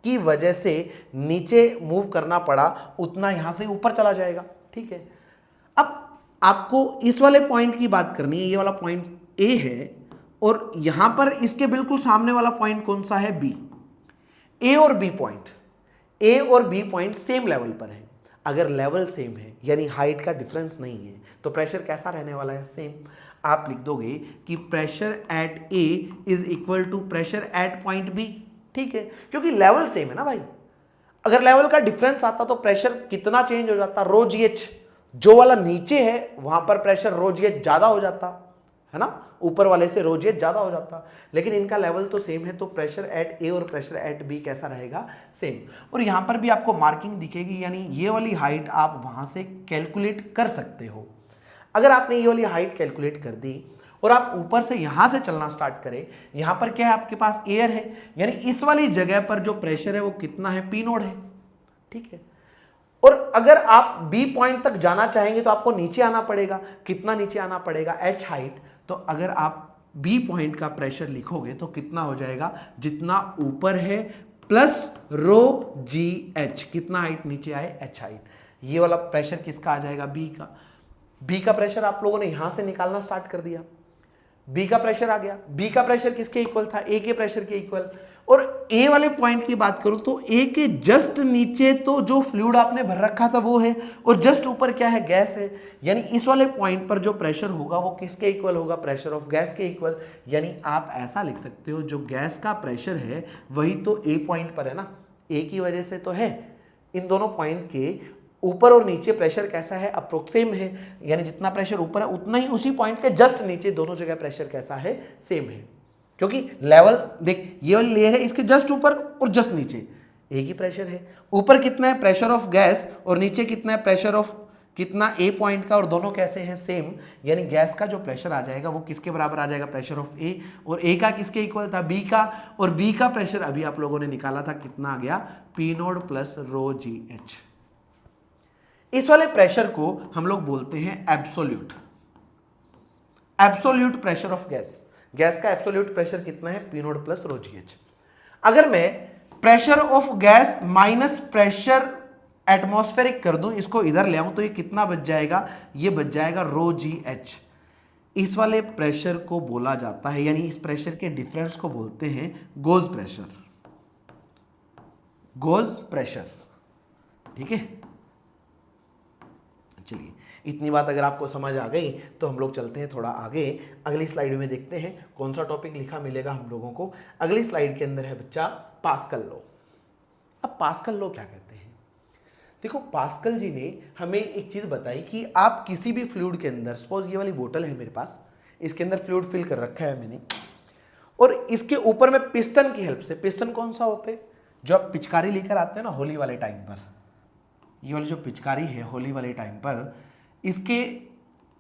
की वजह से नीचे मूव करना पड़ा उतना यहाँ से ऊपर चला जाएगा। ठीक है, अब आपको इस वाले पॉइंट की बात करनी है, ये वाला पॉइंट ए है और यहां पर इसके बिल्कुल सामने वाला पॉइंट कौन सा है, बी। ए और बी पॉइंट सेम लेवल पर है। अगर लेवल सेम है यानी हाइट का डिफरेंस नहीं है तो प्रेशर कैसा रहने वाला है, सेम। आप लिख दोगे कि pressure at A is equal to pressure at point B. ठीक है, क्योंकि लेवल सेम है ना भाई। अगर लेवल का डिफरेंस आता तो प्रेशर कितना चेंज हो जाता, रो जी एच, जो वाला नीचे है वहां पर प्रेशर रो जी एच ज्यादा हो जाता है ना, ऊपर वाले से रो जी एच ज्यादा हो जाता। लेकिन इनका लेवल तो सेम है, तो प्रेशर एट ए और प्रेशर एट बी कैसा रहेगा, सेम। और यहां पर भी आपको मार्किंग दिखेगी, यानी ये वाली हाइट आप वहां से कैलकुलेट कर सकते हो। अगर आपने ये वाली हाइट कैलकुलेट कर दी और आप ऊपर से यहां से चलना स्टार्ट करें, यहां पर क्या है, आपके पास एयर है, यानी इस वाली जगह पर जो प्रेशर है वो कितना है, पी नोड है। ठीक है, और अगर आप बी पॉइंट तक जाना चाहेंगे तो आपको नीचे आना पड़ेगा। कितना नीचे आना पड़ेगा, एच हाइट। तो अगर आप बी पॉइंट का प्रेशर लिखोगे तो कितना हो जाएगा, जितना ऊपर है प्लस रो जी एच, कितना हाइट नीचे आए, एच हाइट। ये वाला प्रेशर किसका आ जाएगा, बी का। बी का प्रेशर आप लोगों ने यहां से निकालना स्टार्ट कर दिया, बी का प्रेशर आ गया। बी का प्रेशर किसके इक्वल था, ए के प्रेशर के इक्वल। और ए वाले पॉइंट की बात करूं तो ए के जस्ट नीचे तो जो फ्लूइड आपने भर रखा था वो है, और जस्ट ऊपर क्या है, गैस है। यानी इस वाले पॉइंट पर जो प्रेशर होगा वो किसके इक्वल होगा, प्रेशर ऑफ गैस के इक्वल। यानी आप ऐसा लिख सकते हो, जो गैस का प्रेशर है वही तो ए पॉइंट पर है ना, ए की वजह से तो है। इन दोनों पॉइंट के ऊपर और नीचे प्रेशर कैसा है, अप्रोक्सेम है। यानी जितना प्रेशर ऊपर है उतना ही उसी पॉइंट के जस्ट नीचे दोनों जगह प्रेशर कैसा है, सेम है। क्योंकि लेवल देख, ये वाली लेयर है, इसके जस्ट ऊपर और जस्ट नीचे एक ही प्रेशर है। ऊपर कितना है, प्रेशर ऑफ गैस, और नीचे कितना है, प्रेशर ऑफ कितना, ए पॉइंट का, और दोनों कैसे हैं, सेम। यानी गैस का जो प्रेशर आ जाएगा वो किसके बराबर आ जाएगा, प्रेशर ऑफ ए। और ए का किसके इक्वल था, बी का। और बी का प्रेशर अभी आप लोगों ने निकाला था, कितना आ गया, पी नोड प्लस रो जी एच। इस वाले प्रेशर को हम लोग बोलते हैं absolute pressure of gas. Gas का एब्सोल्यूट प्रेशर कितना है, पी नोड प्लस रो जी एच। अगर मैं pressure of gas minus pressure atmospheric कर दूं, इसको इधर ले आऊं, तो ये कितना बच जाएगा, ये बच जाएगा रो जी एच। इस वाले प्रेशर को बोला जाता है, यानी इस प्रेशर के डिफरेंस को बोलते हैं गोज प्रेशर। ठीक है, चलिए, इतनी बात अगर आपको समझ आ गई तो हम लोग चलते हैं थोड़ा आगे। अगली स्लाइड में देखते हैं कौन सा टॉपिक लिखा मिलेगा हम लोगों को। अगली स्लाइड के अंदर है बच्चा पास्कल लॉ। अब पास्कल लॉ क्या कहते हैं? देखो, पास्कल जी ने हमें एक चीज बताई कि आप किसी भी फ्लूइड के अंदर, सपोज ये वाली बोतल है मेरे पास, इसके अंदर फ्लूइड फिल कर रखा है मैंने, और इसके ऊपर में पिस्टन की हेल्प से, पिस्टन कौन सा होते हैं? जो आप पिचकारी लेकर आते हैं ना होली वाले टाइम पर, ये वाली जो पिचकारी है होली वाले टाइम पर, इसके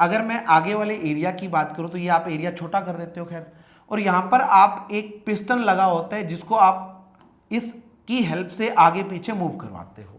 अगर मैं आगे वाले एरिया की बात करूं तो ये आप एरिया छोटा कर देते हो खैर, और यहां पर आप एक पिस्टन लगा होता है जिसको आप इसकी हेल्प से आगे पीछे मूव करवाते हो।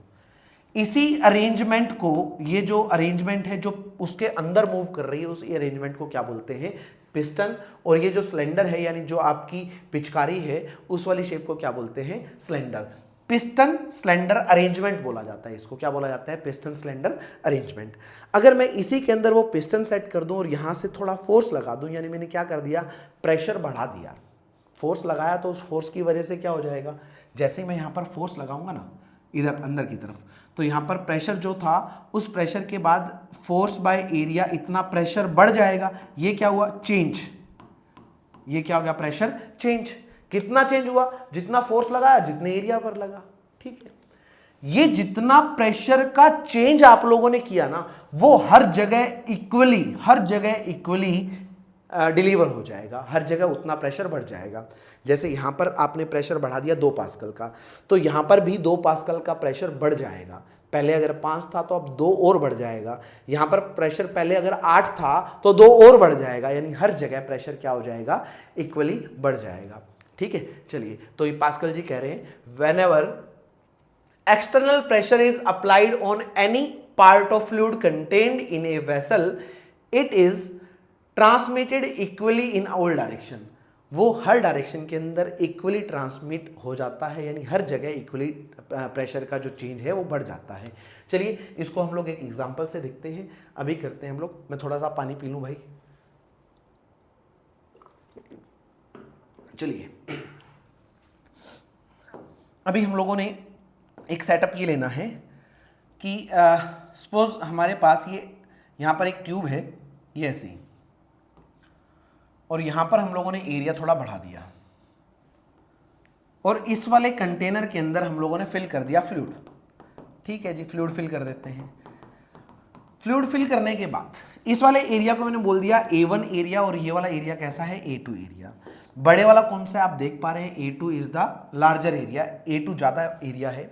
इसी अरेंजमेंट को, ये जो अरेंजमेंट है जो उसके अंदर मूव कर रही है, उस अरेंजमेंट को क्या बोलते हैं? पिस्टन। और ये जो सिलेंडर है यानी जो आपकी पिचकारी है उस वाली शेप को क्या बोलते हैं? सिलेंडर। पिस्टन सिलेंडर अरेंजमेंट बोला जाता है इसको। क्या बोला जाता है? Piston cylinder arrangement. अगर मैं इसी के अंदर वो पिस्टन सेट कर दूं और यहां से थोड़ा फोर्स लगा दूं, यानी मैंने क्या कर दिया? प्रेशर बढ़ा दिया। फोर्स लगाया तो उस फोर्स की वजह से क्या हो जाएगा? जैसे ही मैं यहां पर फोर्स लगाऊंगा ना इधर अंदर की तरफ, तो यहां पर प्रेशर जो था उस प्रेशर के बाद फोर्स बाय एरिया, इतना प्रेशर बढ़ जाएगा। ये क्या हुआ? चेंज। ये क्या हो गया? Pressure change. कितना चेंज हुआ? जितना फोर्स लगाया जितने एरिया पर लगा। ठीक है, ये जितना प्रेशर का चेंज आप लोगों ने किया ना वो हर जगह इक्वली डिलीवर हो जाएगा, हर जगह उतना प्रेशर बढ़ जाएगा। जैसे यहां पर आपने प्रेशर बढ़ा दिया 2 पास्कल का, तो यहां पर भी 2 पास्कल का प्रेशर बढ़ जाएगा। पहले अगर 5 था तो अब 2 और बढ़ जाएगा। यहां पर प्रेशर पहले अगर 8 था तो 2 और बढ़ जाएगा, यानी हर जगह प्रेशर क्या हो जाएगा? इक्वली बढ़ जाएगा। ठीक है, चलिए, तो ये पास्कल जी कह रहे हैं whenever external pressure is applied on any part of fluid contained in a vessel, it is transmitted equally in all direction. वो हर डायरेक्शन के अंदर इक्वली ट्रांसमिट हो जाता है, यानी हर जगह इक्वली प्रेशर का जो चेंज है वो बढ़ जाता है। चलिए, इसको हम लोग एक एग्जांपल से देखते हैं। अभी करते हैं हम लोग, मैं थोड़ा सा पानी पी लूं भाई। चलिए, अभी हम लोगों ने एक सेटअप ये लेना है कि सपोज हमारे पास ये यहां पर एक ट्यूब है, ये ऐसी, और यहां पर हम लोगों ने एरिया थोड़ा बढ़ा दिया, और इस वाले कंटेनर के अंदर हम लोगों ने फिल कर दिया फ्लूइड। ठीक है जी, फ्लूइड फिल कर देते हैं। फ्लूइड फिल करने के बाद इस वाले एरिया को मैंने बोल दिया A1 एरिया, और ये वाला एरिया कैसा है? A2 area. बड़े वाला कौन सा आप देख पा रहे हैं? A2 is the larger area, A2 ज्यादा एरिया है।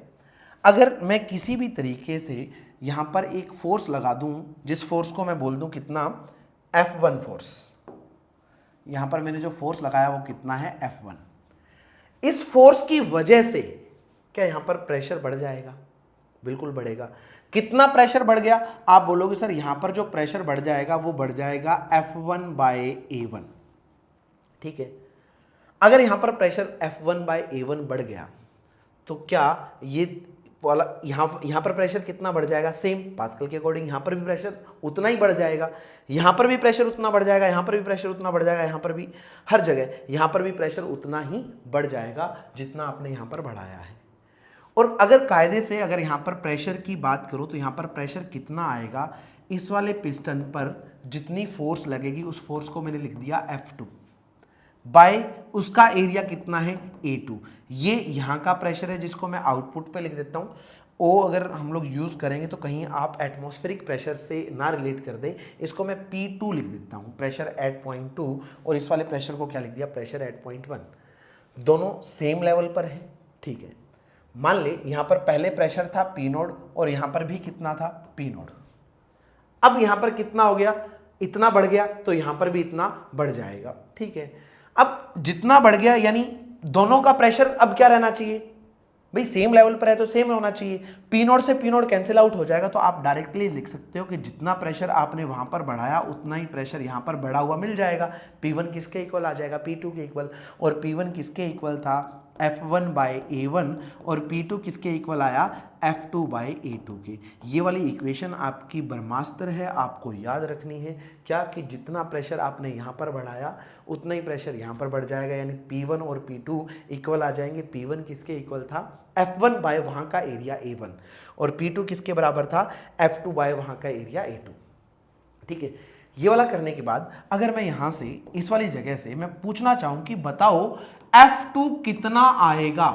अगर मैं किसी भी तरीके से यहां पर एक फोर्स लगा दूं, जिस फोर्स को मैं बोल दूं कितना? F1 force. यहां पर मैंने जो फोर्स लगाया वो कितना है? F1। इस फोर्स की वजह से क्या यहां पर प्रेशर बढ़ जाएगा? बिल्कुल बढ़ेगा। कितना प्रेशर बढ़ गया? आप बोलोगे सर यहां पर जो प्रेशर बढ़ जाएगा वो बढ़ जाएगा F1 बाय A1। ठीक है, अगर यहां पर प्रेशर F1 बाय A1 बढ़ गया तो क्या ये वाला यहां पर प्रेशर कितना बढ़ जाएगा? सेम पास्कल के अकॉर्डिंग यहां पर भी प्रेशर उतना ही बढ़ जाएगा, यहां पर भी प्रेशर उतना बढ़ जाएगा, यहां पर भी प्रेशर उतना बढ़ जाएगा, यहां पर भी, हर जगह यहां पर भी प्रेशर उतना ही बढ़ जाएगा जितना आपने यहां पर बढ़ाया है। और अगर कायदे से अगर यहां पर प्रेशर की बात करूं तो यहां पर प्रेशर कितना आएगा? इस वाले पिस्टन पर जितनी फोर्स लगेगी उस फोर्स को मैंने लिख दिया F2 बाय उसका एरिया कितना है? A2। ये यहां का प्रेशर है जिसको मैं आउटपुट पे लिख देता हूं। ओ अगर हम लोग यूज करेंगे तो कहीं आप एटमॉस्फेरिक प्रेशर से ना रिलेट कर दें, इसको मैं P2 लिख देता हूं, प्रेशर एट पॉइंट 2, और इस वाले प्रेशर को क्या लिख दिया? Pressure at point 1। दोनों सेम लेवल पर है। ठीक है, मान ले यहां पर पहले प्रेशर था P0 और यहां पर भी कितना था? P0। अब यहां पर कितना हो गया? इतना बढ़ गया, तो यहां पर भी इतना बढ़ जाएगा। ठीक है, अब जितना बढ़ गया यानी दोनों का प्रेशर अब क्या रहना चाहिए भाई? सेम लेवल पर है तो सेम होना चाहिए। P0 से P0 कैंसिल आउट हो जाएगा, तो आप डायरेक्टली लिख सकते हो कि जितना प्रेशर आपने वहां पर बढ़ाया उतना ही प्रेशर यहां पर बढ़ा हुआ मिल जाएगा। P1 किसके इक्वल आ जाएगा? P2 के इक्वल। और P1 किसके इक्वल था? F1 बाय A1 और P2 किसके इक्वल आया, F2 बाय A2 के। ये वाली इक्वेशन आपकी ब्रह्मास्त्र है, आपको याद रखनी है क्या कि जितना प्रेशर आपने यहाँ पर बढ़ाया उतना ही प्रेशर यहाँ पर बढ़ जाएगा, यानी P1 और P2 इक्वल आ जाएंगे। P1 किसके इक्वल था, F1 बाय वहाँ का एरिया A1 और P2 किसके बराबर था, F2 बाय वहाँ का एरिया A2। ठीक है, ये वाला करने के बाद अगर मैं यहां से इस वाली जगह से मैं पूछना चाहूं कि बताओ F2 कितना आएगा,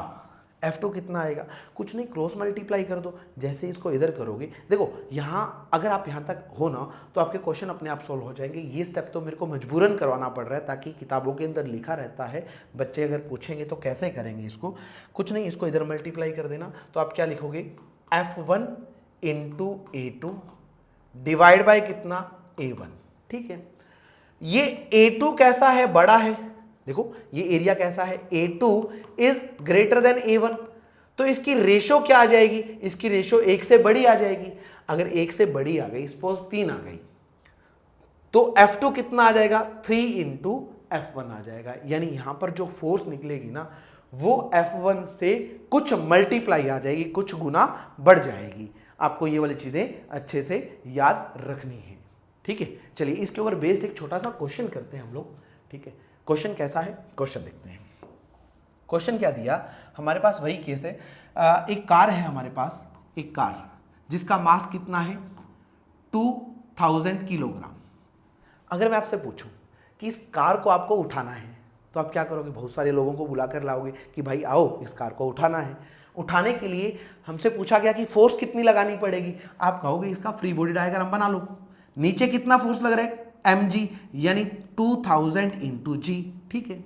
F2 कितना आएगा, कुछ नहीं, क्रॉस मल्टीप्लाई कर दो। जैसे इसको इधर करोगे, देखो यहां अगर आप यहां तक हो ना तो आपके क्वेश्चन अपने आप सॉल्व हो जाएंगे। ये स्टेप तो मेरे को मजबूरन करवाना पड़ रहा है ताकि किताबों के अंदर लिखा रहता है, बच्चे अगर पूछेंगे तो कैसे करेंगे इसको, कुछ नहीं, इसको इधर मल्टीप्लाई कर देना। तो आप क्या लिखोगे, F1 into A2 divide by कितना, A1। ठीक है, ये A2 कैसा है, बड़ा है, देखो ये एरिया कैसा है, A2 is greater than A1, तो इसकी रेशो क्या आ जाएगी, इसकी रेशो 1 से बड़ी आ जाएगी। अगर 1 से बड़ी आ गई, सपोज 3 आ गई, तो F2 कितना आ जाएगा, 3 इंटू F1 आ जाएगा। यानी यहां पर जो फोर्स निकलेगी ना वो F1 से कुछ मल्टीप्लाई आ जाएगी, कुछ गुना बढ़ जाएगी। आपको ये वाली चीजें अच्छे से याद रखनी है। ठीक है, चलिए इसके ऊपर बेस्ड एक छोटा सा क्वेश्चन करते हैं हम लोग। ठीक है, क्वेश्चन कैसा है, क्वेश्चन देखते हैं। क्वेश्चन क्या दिया हमारे पास, वही केस है, एक कार है हमारे पास, एक कार जिसका मास कितना है 2000 किलोग्राम। अगर मैं आपसे पूछूं कि इस कार को आपको उठाना है तो आप क्या करोगे, बहुत सारे लोगों को बुलाकर लाओगे कि भाई आओ इस कार को उठाना है। उठाने के लिए हमसे पूछा गया कि फोर्स कितनी लगानी पड़ेगी, आप कहोगे इसका फ्री बॉडी डायग्राम बना लो। नीचे कितना फोर्स लग रहा है, mg, यानी 2000 इंटू जी। ठीक है,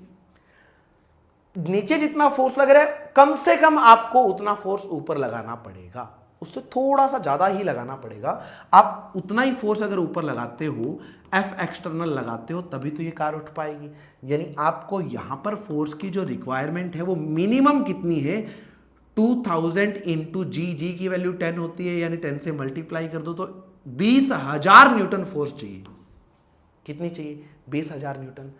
नीचे जितना फोर्स लग रहा है कम से कम आपको उतना फोर्स ऊपर लगाना पड़ेगा, उससे थोड़ा सा ज्यादा ही लगाना पड़ेगा। आप उतना ही फोर्स अगर ऊपर लगाते हो, F एक्सटर्नल लगाते हो, तभी तो ये कार उठ पाएगी। यानी आपको यहां पर फोर्स की जो रिक्वायरमेंट है वो मिनिमम कितनी है, 2000 इंटू जी। जी की वैल्यू 10 होती है, यानी 10 से मल्टीप्लाई कर दो तो 20,000 न्यूटन फोर्स चाहिए। कितनी चाहिए, 20,000 न्यूटन।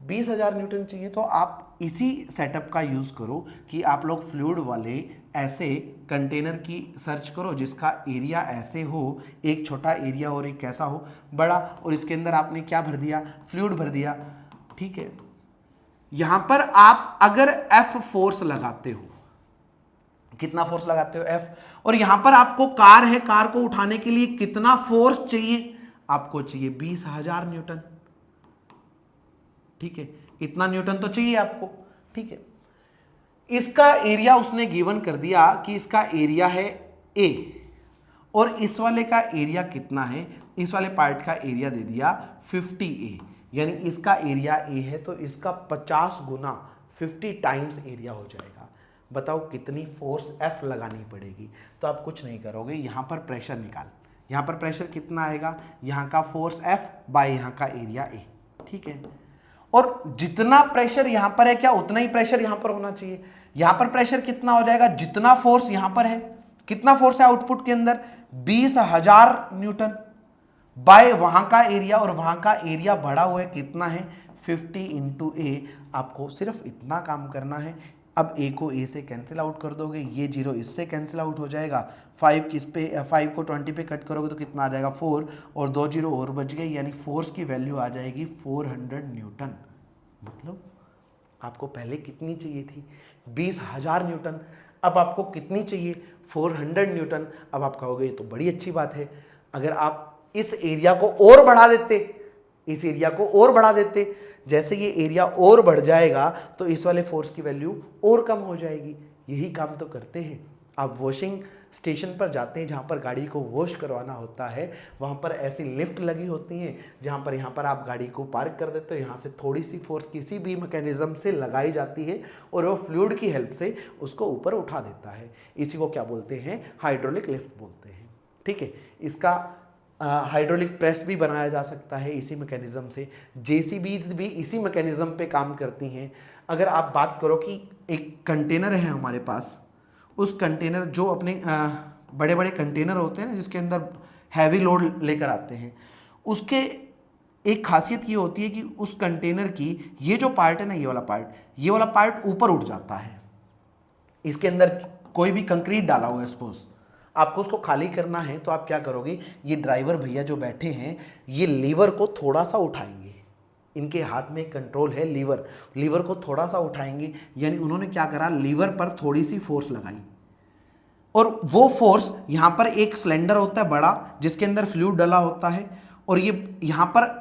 20,000 न्यूटन चाहिए तो आप इसी सेटअप का यूज करो कि आप लोग फ्लूइड वाले ऐसे कंटेनर की सर्च करो जिसका एरिया ऐसे हो, एक छोटा एरिया और एक कैसा हो, बड़ा, और इसके अंदर आपने क्या भर दिया, फ्लूइड भर दिया। ठीक है, यहां पर आप अगर F फोर्स लगाते हो, कितना फोर्स लगाते हो, F, और यहां पर आपको कार है, कार को उठाने के लिए कितना फोर्स चाहिए, आपको चाहिए 20,000 न्यूटन। ठीक है, इतना न्यूटन तो चाहिए आपको। ठीक है, इसका एरिया उसने गिवन कर दिया कि इसका एरिया है A, और इस वाले का एरिया कितना है, इस वाले पार्ट का एरिया दे दिया 50A, यानी इसका एरिया A है तो इसका 50 गुना 50 टाइम्स एरिया हो जाएगा। बताओ कितनी फोर्स F लगानी पड़ेगी। तो आप कुछ नहीं करोगे, यहां पर प्रेशर निकाल, यहां पर प्रेशर कितना आएगा, यहां का फोर्स F बाय यहां का एरिया A। ठीक है, और जितना प्रेशर यहां पर है क्या उतना ही प्रेशर यहां पर होना चाहिए। यहां पर प्रेशर कितना हो जाएगा, जितना फोर्स यहां पर है, कितना फोर्स है आउटपुट के अंदर, 20,000 न्यूटन बाय वहां का एरिया, और वहां का एरिया बढ़ा हुआ है कितना है 50 इंटू ए। आपको सिर्फ इतना काम करना है। अब ए को ए से कैंसिल आउट कर दोगे, ये 0 इससे कैंसिल आउट हो जाएगा, 5 किस पे, 5 को 20 पे कट करोगे तो कितना आ जाएगा 4, और 2 0 और बच गए, यानी फोर्स की वैल्यू आ जाएगी 400 न्यूटन। मतलब आपको पहले कितनी चाहिए थी, 20,000 न्यूटन, अब आपको कितनी चाहिए, 400 न्यूटन। अब आप कहोगे ये तो बड़ी अच्छी बात है, अगर आप इस एरिया को और बढ़ा देते, इस एरिया को और बढ़ा देते, जैसे ये एरिया और बढ़ जाएगा तो इस वाले फोर्स की वैल्यू और कम हो जाएगी। यही काम तो करते हैं। आप वॉशिंग स्टेशन पर जाते हैं जहाँ पर गाड़ी को वॉश करवाना होता है, वहाँ पर ऐसी लिफ्ट लगी होती हैं जहाँ पर यहाँ पर आप गाड़ी को पार्क कर देते हो, यहाँ से थोड़ी सी फोर्स किसी भी मैकेनिज्म से लगाई जाती है और वो फ्लूइड की हेल्प से उसको ऊपर उठा देता है। इसी को क्या बोलते हैं, हाइड्रोलिक लिफ्ट बोलते हैं। ठीक है, इसका हाइड्रोलिक प्रेस भी बनाया जा सकता है इसी मैकेनिज्म से। जेसीबीज भी इसी मैकेनिज्म पे काम करती हैं। अगर आप बात करो कि एक कंटेनर है हमारे पास, उस कंटेनर जो अपने बड़े बड़े कंटेनर होते हैं ना जिसके अंदर हैवी लोड लेकर आते हैं, उसके एक खासियत ये होती है कि उस कंटेनर की ये जो पार्ट है ना, ये वाला पार्ट ऊपर उठ जाता है। इसके अंदर कोई भी कंक्रीट डाला हुआ है, सपोज आपको उसको खाली करना है, तो आप क्या करोगे, ये ड्राइवर भैया जो बैठे हैं ये लीवर को थोड़ा सा उठाएंगे, इनके हाथ में कंट्रोल है लीवर, लीवर को थोड़ा सा उठाएंगे, यानी उन्होंने क्या करा, लीवर पर थोड़ी सी फोर्स लगाई, और वो फोर्स यहां पर एक सिलेंडर होता है बड़ा जिसके अंदर फ्लूइड डला होता है, और ये यहां पर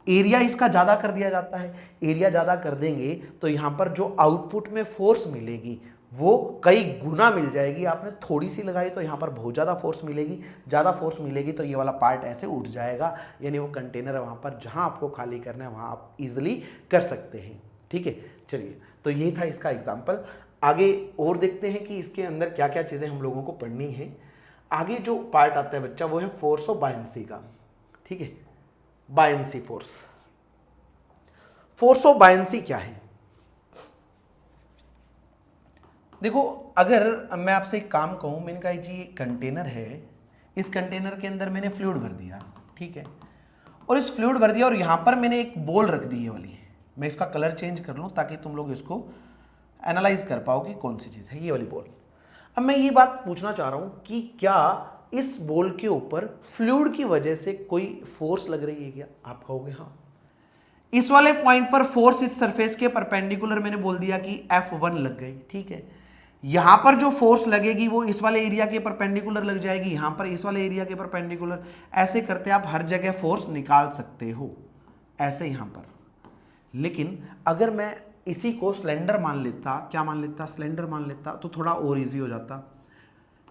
एरिया इसका ज़्यादा कर दिया जाता है। एरिया ज़्यादा कर देंगे तो यहां पर जो आउटपुट में फोर्स मिलेगी वो कई गुना मिल जाएगी। आपने थोड़ी सी लगाई तो यहां पर बहुत ज़्यादा फोर्स मिलेगी, ज़्यादा फोर्स मिलेगी तो ये वाला पार्ट ऐसे उठ जाएगा, यानी वो कंटेनर वहां पर जहां आपको खाली करना है वहां आप इजिली कर सकते हैं। ठीक है, चलिए, तो ये था इसका एग्जाम्पल। आगे और देखते हैं कि इसके अंदर क्या क्या चीज़ें हम लोगों को पढ़नी है। आगे जो पार्ट आता है बच्चा वो है फोर्स ऑफ बायंसी का। ठीक है, buoyancy force. Force of buoyancy क्या है? देखो, अगर मैं आपसे एक काम कहूं, मैंने कहा जी एक कंटेनर है, इस कंटेनर के अंदर मैंने फ्लूइड भर दिया, ठीक है, और इस फ्लूइड भर दिया और यहां पर मैंने एक बॉल रख दी है वाली, मैं इसका कलर चेंज कर लूं ताकि तुम लोग इसको एनालाइज कर पाओ कि कौन सी चीज है ये वाली बॉल। अब मैं ये बात पूछना चाह रहा हूं कि क्या इस बॉल के ऊपर फ्लूइड की वजह से कोई फोर्स लग रही है क्या? आप कहोगे हाँ। इस वाले पॉइंट पर फोर्स इस सरफेस के परपेंडिकुलर मैंने बोल दिया कि F1 लग गई, ठीक है। यहां पर जो फोर्स लगेगी वो इस वाले एरिया के परपेंडिकुलर लग जाएगी, यहां पर इस वाले एरिया के परपेंडिकुलर। ऐसे करते आप हर जगह फोर्स निकाल सकते हो, ऐसे यहां पर। लेकिन अगर मैं इसी को सिलेंडर मान लेता, क्या मान लेता, सिलेंडर मान लेता, तो थोड़ा और इजी हो जाता।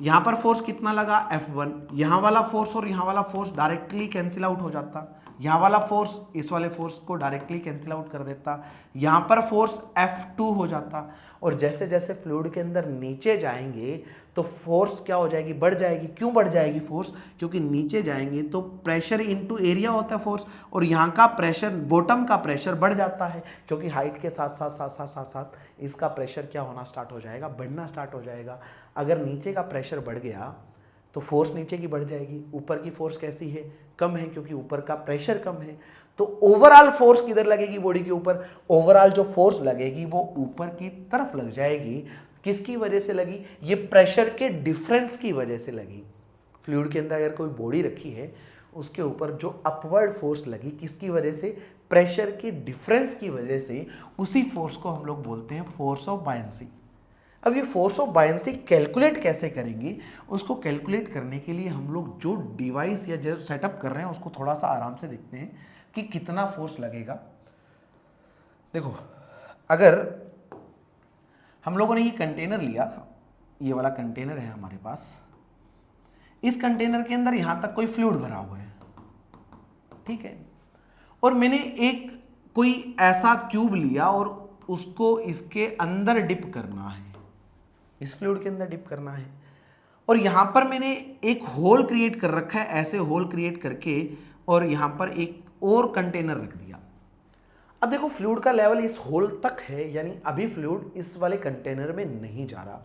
यहां पर फोर्स कितना लगा, F1, यहां वाला फोर्स और यहां वाला फोर्स डायरेक्टली कैंसिल आउट हो जाता। यहां वाला फोर्स इस वाले फोर्स को डायरेक्टली कैंसिल आउट कर देता। यहां पर फोर्स F2 हो जाता, और जैसे जैसे फ्लूइड के अंदर नीचे जाएंगे तो फोर्स क्या हो जाएगी, बढ़ जाएगी। क्यों बढ़ जाएगी फोर्स? क्योंकि नीचे जाएंगे तो प्रेशर इनटू एरिया होता है फोर्स, और यहाँ का प्रेशर, बॉटम का प्रेशर बढ़ जाता है, क्योंकि हाइट के साथ साथ साथ साथ साथ साथ इसका प्रेशर क्या होना स्टार्ट हो जाएगा, बढ़ना स्टार्ट हो जाएगा। अगर नीचे का प्रेशर बढ़ गया तो फोर्स नीचे की बढ़ जाएगी, ऊपर की फोर्स कैसी है, कम है, क्योंकि ऊपर का प्रेशर कम है। तो ओवरऑल फोर्स किधर लगेगी, बॉडी के ऊपर? ओवरऑल जो फोर्स लगेगी वो ऊपर की तरफ लग जाएगी। किसकी वजह से लगी? ये प्रेशर के डिफरेंस की वजह से लगी। फ्लूइड के अंदर अगर कोई बॉडी रखी है उसके ऊपर जो अपवर्ड फोर्स लगी, किसकी वजह से? प्रेशर के डिफरेंस की वजह से। उसी फोर्स को हम लोग बोलते हैं फोर्स ऑफ बायंसी। अब ये फोर्स ऑफ बायंसी कैलकुलेट कैसे करेंगे? उसको कैलकुलेट करने के लिए हम लोग जो डिवाइस या जो सेटअप कर रहे हैं उसको थोड़ा सा आराम से देखते हैं कि कितना फोर्स लगेगा। देखो, अगर हम लोगों ने ये कंटेनर लिया, ये वाला कंटेनर है हमारे पास, इस कंटेनर के अंदर यहां तक कोई फ्लूइड भरा हुआ है, ठीक है, और मैंने एक कोई ऐसा क्यूब लिया और उसको इसके अंदर डिप करना है, इस फ्लूइड के अंदर डिप करना है, और यहां पर मैंने एक होल क्रिएट कर रखा है, ऐसे होल क्रिएट करके, और यहां पर एक और कंटेनर रख दिया। अब देखो, फ्लूइड का लेवल इस होल तक है, यानी अभी फ्लूइड इस वाले कंटेनर में नहीं जा रहा।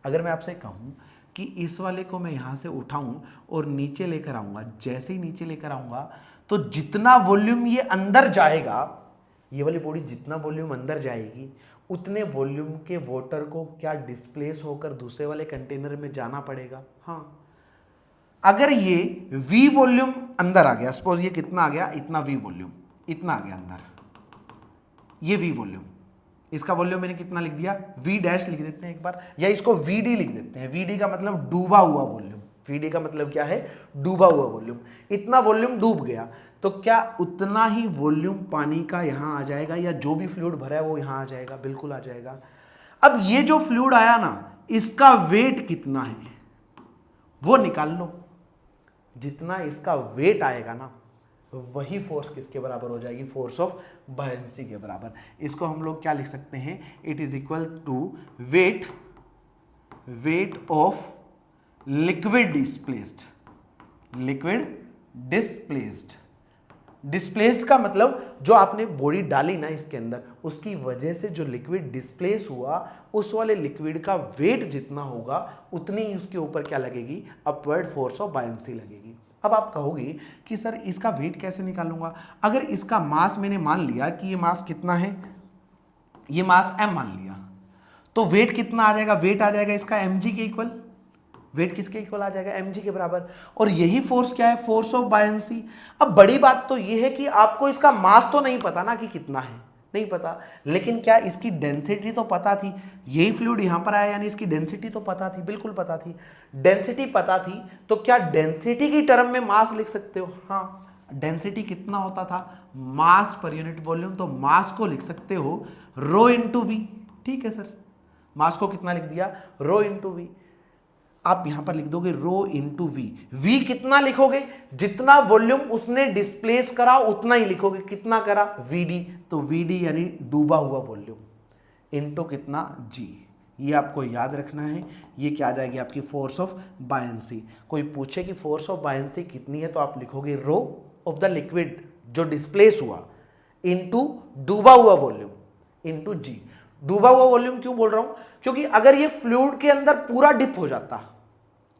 अगर मैं आपसे कहूं कि इस वाले को मैं यहां से उठाऊं और नीचे लेकर आऊंगा, जैसे ही नीचे लेकर आऊंगा तो जितना वॉल्यूम ये अंदर जाएगा, ये वाली बॉडी जितना वॉल्यूम अंदर जाएगी उतने वॉल्यूम के वाटर को क्या डिस्प्लेस होकर दूसरे वाले कंटेनर में जाना पड़ेगा। हाँ, अगर ये V वॉल्यूम अंदर आ गया, सपोज ये कितना आ गया, इतना V वॉल्यूम, इतना आ गया अंदर, ये V वॉल्यूम, इसका वॉल्यूम मैंने कितना लिख दिया, V डैश लिख देते हैं एक बार, या इसको VD लिख देते हैं। VD का मतलब डूबा हुआ वॉल्यूम, VD का मतलब क्या है, डूबा हुआ वॉल्यूम। इतना वॉल्यूम डूब गया तो क्या उतना ही वॉल्यूम पानी का यहां आ जाएगा, या जो भी फ्लूइड भरा है वो यहां आ जाएगा? बिल्कुल आ जाएगा। अब ये जो फ्लूइड आया ना, इसका वेट कितना है वो निकाल लो। जितना इसका वेट आएगा ना, वही फोर्स किसके बराबर हो जाएगी, फोर्स ऑफ बायंसी के बराबर। इसको हम लोग क्या लिख सकते हैं, it is equal to weight of liquid displaced. Liquid displaced, displaced का मतलब जो आपने बॉडी डाली ना इसके अंदर, उसकी वजह से जो लिक्विड डिस्प्लेस हुआ, उस वाले लिक्विड का वेट जितना होगा उतनी ही उसके ऊपर क्या लगेगी, अपवर्ड फोर्स ऑफ बायंसी लगेगी। अब आप कहोगे कि सर इसका वेट कैसे निकालूंगा? अगर इसका मास मैंने मान लिया कि ये मास कितना है, ये मास m मान लिया, तो वेट कितना आ जाएगा, वेट आ जाएगा इसका mg के इक्वल, वेट किसके इक्वल आ जाएगा, mg के बराबर। और यही फोर्स क्या है, फोर्स ऑफ बायंसी। अब बड़ी बात तो ये है कि आपको इसका मास तो नहीं पता ना कि कितना है, नहीं पता, लेकिन क्या इसकी डेंसिटी तो पता थी। यही फ्लूइड यहां पर आया यानी इसकी डेंसिटी तो पता थी, बिल्कुल पता थी। डेंसिटी पता थी तो क्या डेंसिटी की टर्म में मास लिख सकते हो, हाँ। डेंसिटी कितना होता था, मास पर यूनिट वॉल्यूम, तो मास को लिख सकते हो रो इंटू वी। ठीक है सर, मास को कितना लिख दिया, रो इंटू वी। आप यहां पर लिख दोगे रो इंटू वी। वी कितना लिखोगे, जितना वॉल्यूम उसने डिस्प्लेस करा उतना ही लिखोगे, कितना करा, वीडी, तो वीडी यानी डूबा हुआ वॉल्यूम इंटू कितना, जी। ये आपको याद रखना है। ये क्या आ जाएगी आपकी फोर्स ऑफ बायंसी। कोई पूछे कि फोर्स ऑफ बायंसी कितनी है तो आप लिखोगे रो ऑफ द लिक्विड जो डिस्प्लेस हुआ इंटू डूबा हुआ वॉल्यूम इंटू जी। डूबा हुआ वॉल्यूम क्यों बोल रहा हूं, क्योंकि अगर ये फ्लूइड के अंदर पूरा डिप हो जाता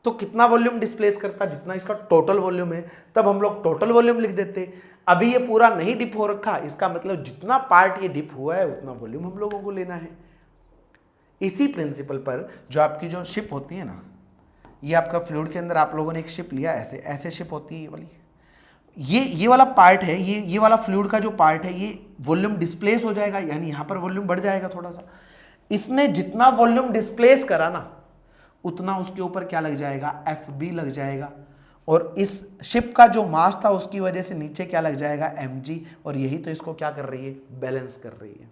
तो कितना वॉल्यूम डिस्प्लेस करता, जितना इसका टोटल वॉल्यूम है, तब हम लोग टोटल वॉल्यूम लिख देते। अभी ये पूरा नहीं डिप हो रखा, इसका मतलब जितना पार्ट ये डिप हुआ है उतना वॉल्यूम हम लोगों को लेना है। इसी प्रिंसिपल पर जो आपकी जो शिप होती है ना, ये आपका फ्लूइड के अंदर आप लोगों ने एक शिप लिया, ऐसे ऐसे शिप होती है ये वाली, ये वाला पार्ट है, ये वाला फ्लूइड का जो पार्ट है ये वॉल्यूम डिस्प्लेस हो जाएगा, यानी यहां पर वॉल्यूम बढ़ जाएगा थोड़ा सा। इसने जितना वॉल्यूम डिस्प्लेस करा ना उतना उसके ऊपर क्या लग जाएगा, एफ बी लग जाएगा। और इस शिप का जो मास था उसकी वजह से नीचे क्या लग जाएगा, एम जी। और यही तो इसको क्या कर रही है, बैलेंस कर रही है।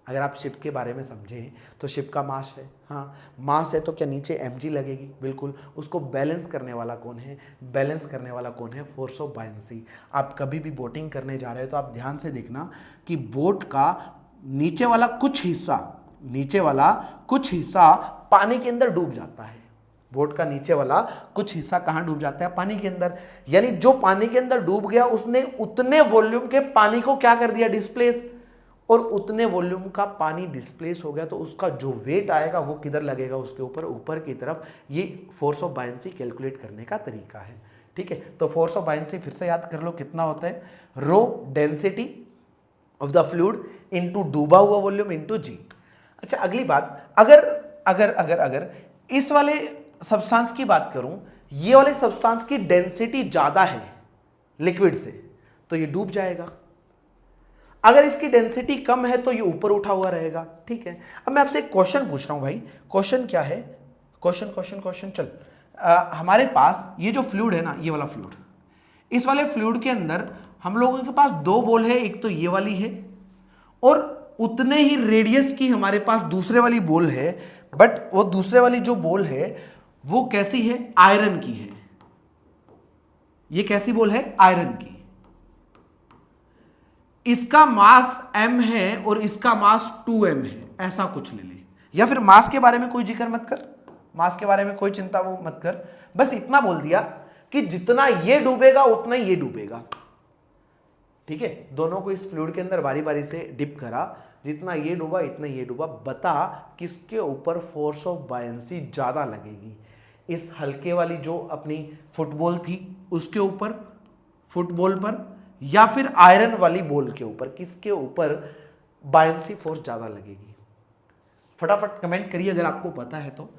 अगर आप शिप के बारे में समझें तो शिप का मास है, हाँ मास है, तो क्या नीचे एम जी लगेगी, बिल्कुल। उसको बैलेंस करने वाला कौन है, बैलेंस करने वाला कौन है, फोर्स ऑफ बायंसी। आप कभी भी बोटिंग करने जा रहे हो तो आप ध्यान से देखना कि बोट का नीचे वाला कुछ हिस्सा, नीचे वाला कुछ हिस्सा पानी के अंदर डूब जाता है। बोट का नीचे वाला कुछ हिस्सा कहाँ डूब जाता है, पानी के अंदर। यानी जो पानी के अंदर डूब गया उसने उतने वॉल्यूम के पानी को क्या कर दिया, डिस्प्लेस। और उतने वॉल्यूम का पानी डिस्प्लेस हो गया तो उसका जो वेट आएगा वो किधर लगेगा, उसके ऊपर, ऊपर की तरफ। ये फोर्स ऑफ बायंसी कैलकुलेट करने का तरीका है। ठीक है, तो फोर्स ऑफ बायंसी फिर से याद कर लो कितना होता है, rho density of the fluid into डूबा हुआ वॉल्यूम इनटू जी। अच्छा अगली बात, अगर अगर अगर अगर इस वाले सब्सटेंस की बात करूं, ये वाले सब्सटेंस की डेंसिटी ज्यादा है लिक्विड से तो ये डूब जाएगा। अगर इसकी डेंसिटी कम है तो ये ऊपर उठा हुआ रहेगा। ठीक है, अब मैं आपसे एक क्वेश्चन पूछ रहा हूं भाई, क्वेश्चन क्या है, क्वेश्चन चल। हमारे पास ये जो फ्लूइड है ना, ये वाला फ्लूइड, इस वाले फ्लूइड के अंदर हम लोगों के पास दो बॉल है, एक तो ये वाली है और उतने ही रेडियस की हमारे पास दूसरे वाली बॉल है। बट वो दूसरे वाली जो बॉल है वो कैसी है, आयरन की है। ये कैसी बॉल है, आयरन की। इसका मास m है और इसका मास 2m है, ऐसा कुछ ले ले। या फिर मास के बारे में कोई जिक्र मत कर, मास के बारे में कोई चिंता वो मत कर, बस इतना बोल दिया कि जितना ये डूबेगा उतना ये डूबेगा। ठीक है, दोनों को इस फ्लूइड के अंदर बारी बारी से डिप करा, जितना ये डूबा इतना ये डूबा। बता किसके ऊपर फोर्स ऑफ बायंसी ज्यादा लगेगी, इस हल्के वाली जो अपनी फुटबॉल थी उसके ऊपर, फुटबॉल पर, या फिर आयरन वाली बॉल के ऊपर, किसके ऊपर बायंसी फोर्स ज्यादा लगेगी? फटाफट कमेंट करिए अगर आपको पता है तो।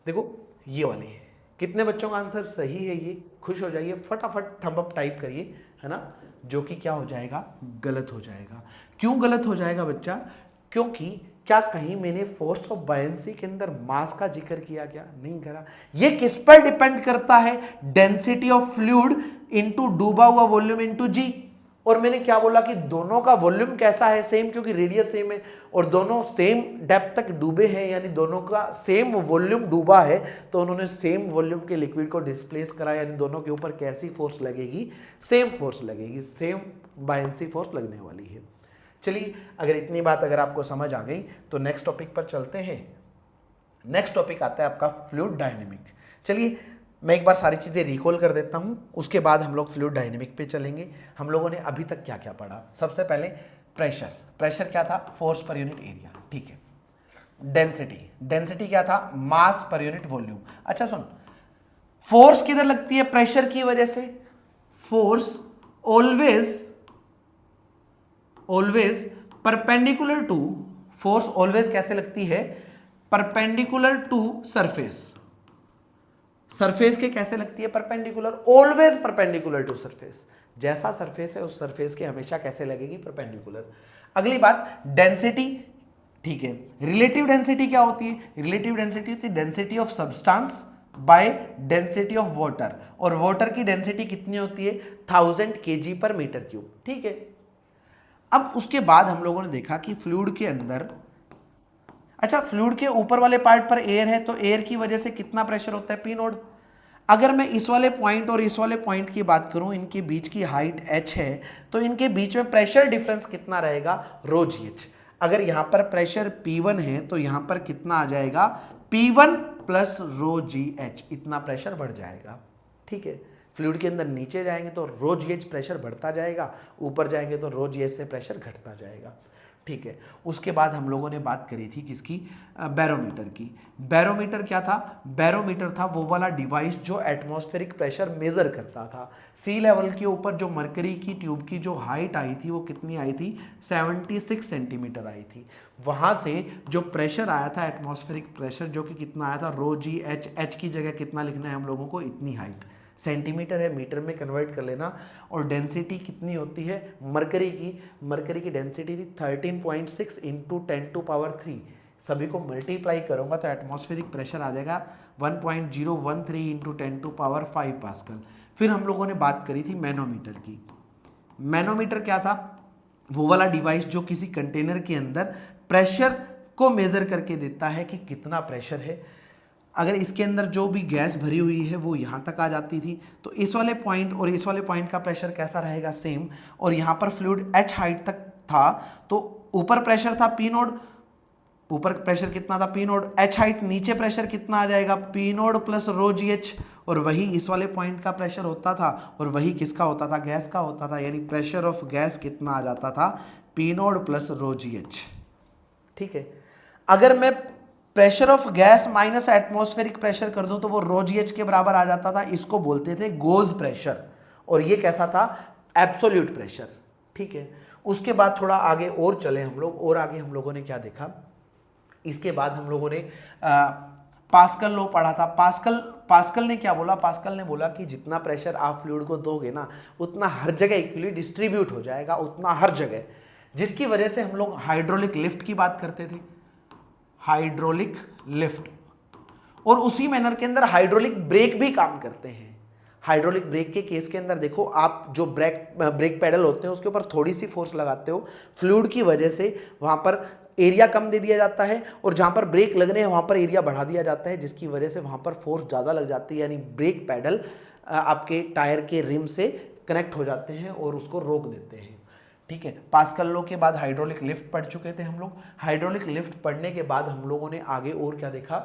देखो ये वाली है, कितने बच्चों का आंसर सही है ये, खुश हो जाइए, फटाफट थंब अप टाइप करिए, है ना। जो कि क्या हो जाएगा, गलत हो जाएगा। क्यों गलत हो जाएगा बच्चा, क्योंकि क्या कहीं मैंने फोर्स ऑफ बायंसी के अंदर मास का जिक्र किया क्या, नहीं करा। ये किस पर डिपेंड करता है, डेंसिटी ऑफ फ्लूइड इनटू डूबा हुआ वॉल्यूम इनटू जी। और मैंने क्या बोला कि दोनों का वॉल्यूम कैसा है, सेम, क्योंकि रेडियस सेम है और दोनों सेम डेप्थ तक डूबे हैं, यानी दोनों का सेम वॉल्यूम डूबा है, तो उन्होंने सेम वॉल्यूम के लिक्विड को डिस्प्लेस करा, यानी दोनों के ऊपर कैसी फोर्स लगेगी, सेम फोर्स लगेगी, सेम बायंसी फोर्स लगने वाली है। चलिए, अगर इतनी बात अगर आपको समझ आ गई तो नेक्स्ट टॉपिक पर चलते हैं। नेक्स्ट टॉपिक आता है आपका फ्लूइड डायनेमिक। चलिए मैं एक बार सारी चीज़ें रिकॉल कर देता हूं, उसके बाद हम लोग फ्लूइड डायनेमिक पे चलेंगे। हम लोगों ने अभी तक क्या क्या पढ़ा, सबसे पहले प्रेशर, प्रेशर क्या था, फोर्स पर यूनिट एरिया। ठीक है, डेंसिटी, डेंसिटी क्या था, मास पर यूनिट वॉल्यूम। अच्छा सुन, फोर्स किधर लगती है प्रेशर की वजह से, force always perpendicular to, force always कैसे लगती है, परपेंडिकुलर टू सरफेस। सरफेस के कैसे लगती है? Perpendicular, always perpendicular to surface. जैसा सरफेस है उस सरफेस के हमेशा कैसे लगेगी? परपेंडिकुलर। अगली बात डेंसिटी, ठीक है। रिलेटिव डेंसिटी क्या होती है? रिलेटिव डेंसिटी होती है density of substance by density of water, और वाटर की डेंसिटी कितनी होती है? 1000 kg पर मीटर क्यूब, ठीक है। अब उसके बाद हम लोगों ने देखा कि फ्लूइड के अंदर, अच्छा फ्लूइड के ऊपर वाले पार्ट पर एयर है, तो एयर की वजह से कितना प्रेशर होता है? P nought. अगर मैं इस वाले पॉइंट और इस वाले पॉइंट की बात करूं, इनके बीच की हाइट h है, तो इनके बीच में प्रेशर डिफरेंस कितना रहेगा? रो जी एच। अगर यहां पर प्रेशर P1 है तो यहां पर कितना आ जाएगा? P1 प्लस रो जी एच, इतना प्रेशर बढ़ जाएगा, ठीक है। फ्लूइड के अंदर नीचे जाएंगे तो रो जी एच प्रेशर बढ़ता जाएगा, ऊपर जाएंगे तो रो जी एच से प्रेशर घटता जाएगा, ठीक है। उसके बाद हम लोगों ने बात करी थी किसकी? बैरोमीटर की। बैरोमीटर क्या था? बैरोमीटर था वो वाला डिवाइस जो एटमॉस्फेरिक प्रेशर मेजर करता था। सी लेवल के ऊपर जो मरकरी की ट्यूब की जो हाइट आई थी वो कितनी आई थी? 76 सेंटीमीटर आई थी। वहां से जो प्रेशर आया था एटमॉस्फेरिक प्रेशर, जो कि कितना आया था? रो जी एच, एच की जगह कितना लिखना है हम लोगों को? इतनी हाइट। सेंटीमीटर है, मीटर में कन्वर्ट कर लेना। और डेंसिटी कितनी होती है मरकरी की? मरकरी की डेंसिटी थी 13.6 इंटू 10⁻³ सभी को मल्टीप्लाई करूंगा तो एटमॉस्फेरिक प्रेशर आ जाएगा 1.013 इंटू 10⁵ पास्कल। फिर हम लोगों ने बात करी थी मैनोमीटर की। मैनोमीटर क्या था? वो वाला डिवाइस जो किसी कंटेनर के अंदर प्रेशर को मेजर करके देता है कि कितना प्रेशर है। अगर इसके अंदर जो भी गैस भरी हुई है वो यहाँ तक आ जाती थी, तो इस वाले पॉइंट और इस वाले पॉइंट का प्रेशर कैसा रहेगा? सेम। और यहाँ पर फ्लूइड h हाइट तक था, तो ऊपर प्रेशर था P नोड, ऊपर प्रेशर कितना था? P node. h हाइट, नीचे प्रेशर कितना आ जाएगा? P नोड प्लस रो जी एच। और वही इस वाले पॉइंट का प्रेशर होता था, और वही किसका होता था? गैस का होता था। यानी प्रेशर ऑफ गैस कितना आ जाता था? P नोड प्लस रो जी एच, ठीक है। अगर मैं pressure of gas minus atmospheric pressure कर दूं तो वो रो जी एच के बराबर आ जाता था। इसको बोलते थे गोज प्रेशर, और ये कैसा था? एब्सोल्यूट प्रेशर, ठीक है। उसके बाद थोड़ा आगे और चले हम लोग, और आगे हम लोगों ने क्या देखा? इसके बाद हम लोगों ने पास्कल लॉ पढ़ा था। पास्कल ने क्या बोला? पास्कल ने बोला कि जितना प्रेशर आप फ्लूइड को दोगे ना, उतना हर जगह इक्वली डिस्ट्रीब्यूट हो जाएगा, उतना हर जगह, जिसकी वजह से हम लोग हाइड्रोलिक लिफ्ट की बात करते थे, हाइड्रोलिक लिफ्ट। और उसी मैनर के अंदर हाइड्रोलिक ब्रेक भी काम करते हैं। हाइड्रोलिक ब्रेक के केस के अंदर देखो, आप जो ब्रेक पैडल होते हैं उसके ऊपर थोड़ी सी फोर्स लगाते हो, फ्लूइड की वजह से वहां पर एरिया कम दे दिया जाता है, और जहां पर ब्रेक लगने हैं वहां पर एरिया बढ़ा दिया जाता है, जिसकी वजह से वहां पर फोर्स ज़्यादा लग जाती है। यानी ब्रेक पैडल आपके टायर के रिम से कनेक्ट हो जाते हैं और उसको रोक देते हैं, ठीक है। पास्कल लॉ के बाद हाइड्रोलिक लिफ्ट पढ़ चुके थे हम लोग। हाइड्रोलिक लिफ्ट पढ़ने के बाद हम लोगों ने आगे और क्या देखा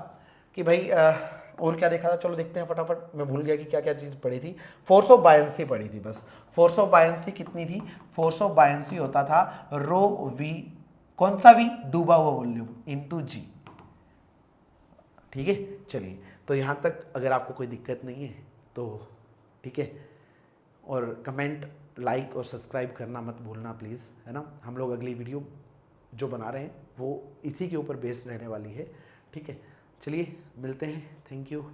कि भाई और क्या देखा था? चलो देखते हैं फटाफट, मैं भूल गया कि क्या क्या चीज़ पढ़ी थी। फोर्स ऑफ बायंसी पढ़ी थी बस। फोर्स ऑफ बायंसी कितनी थी? फोर्स ऑफ बायंसी होता था रो वी, कौन सा वी? डूबा हुआ वॉल्यूम इंटू जी, ठीक है। चलिए, तो यहाँ तक अगर आपको कोई दिक्कत नहीं है तो ठीक है, और कमेंट, लाइक और सब्सक्राइब करना मत भूलना प्लीज़, है ना। हम लोग अगली वीडियो जो बना रहे हैं वो इसी के ऊपर बेस्ड रहने वाली है, ठीक है। चलिए मिलते हैं, थैंक यू।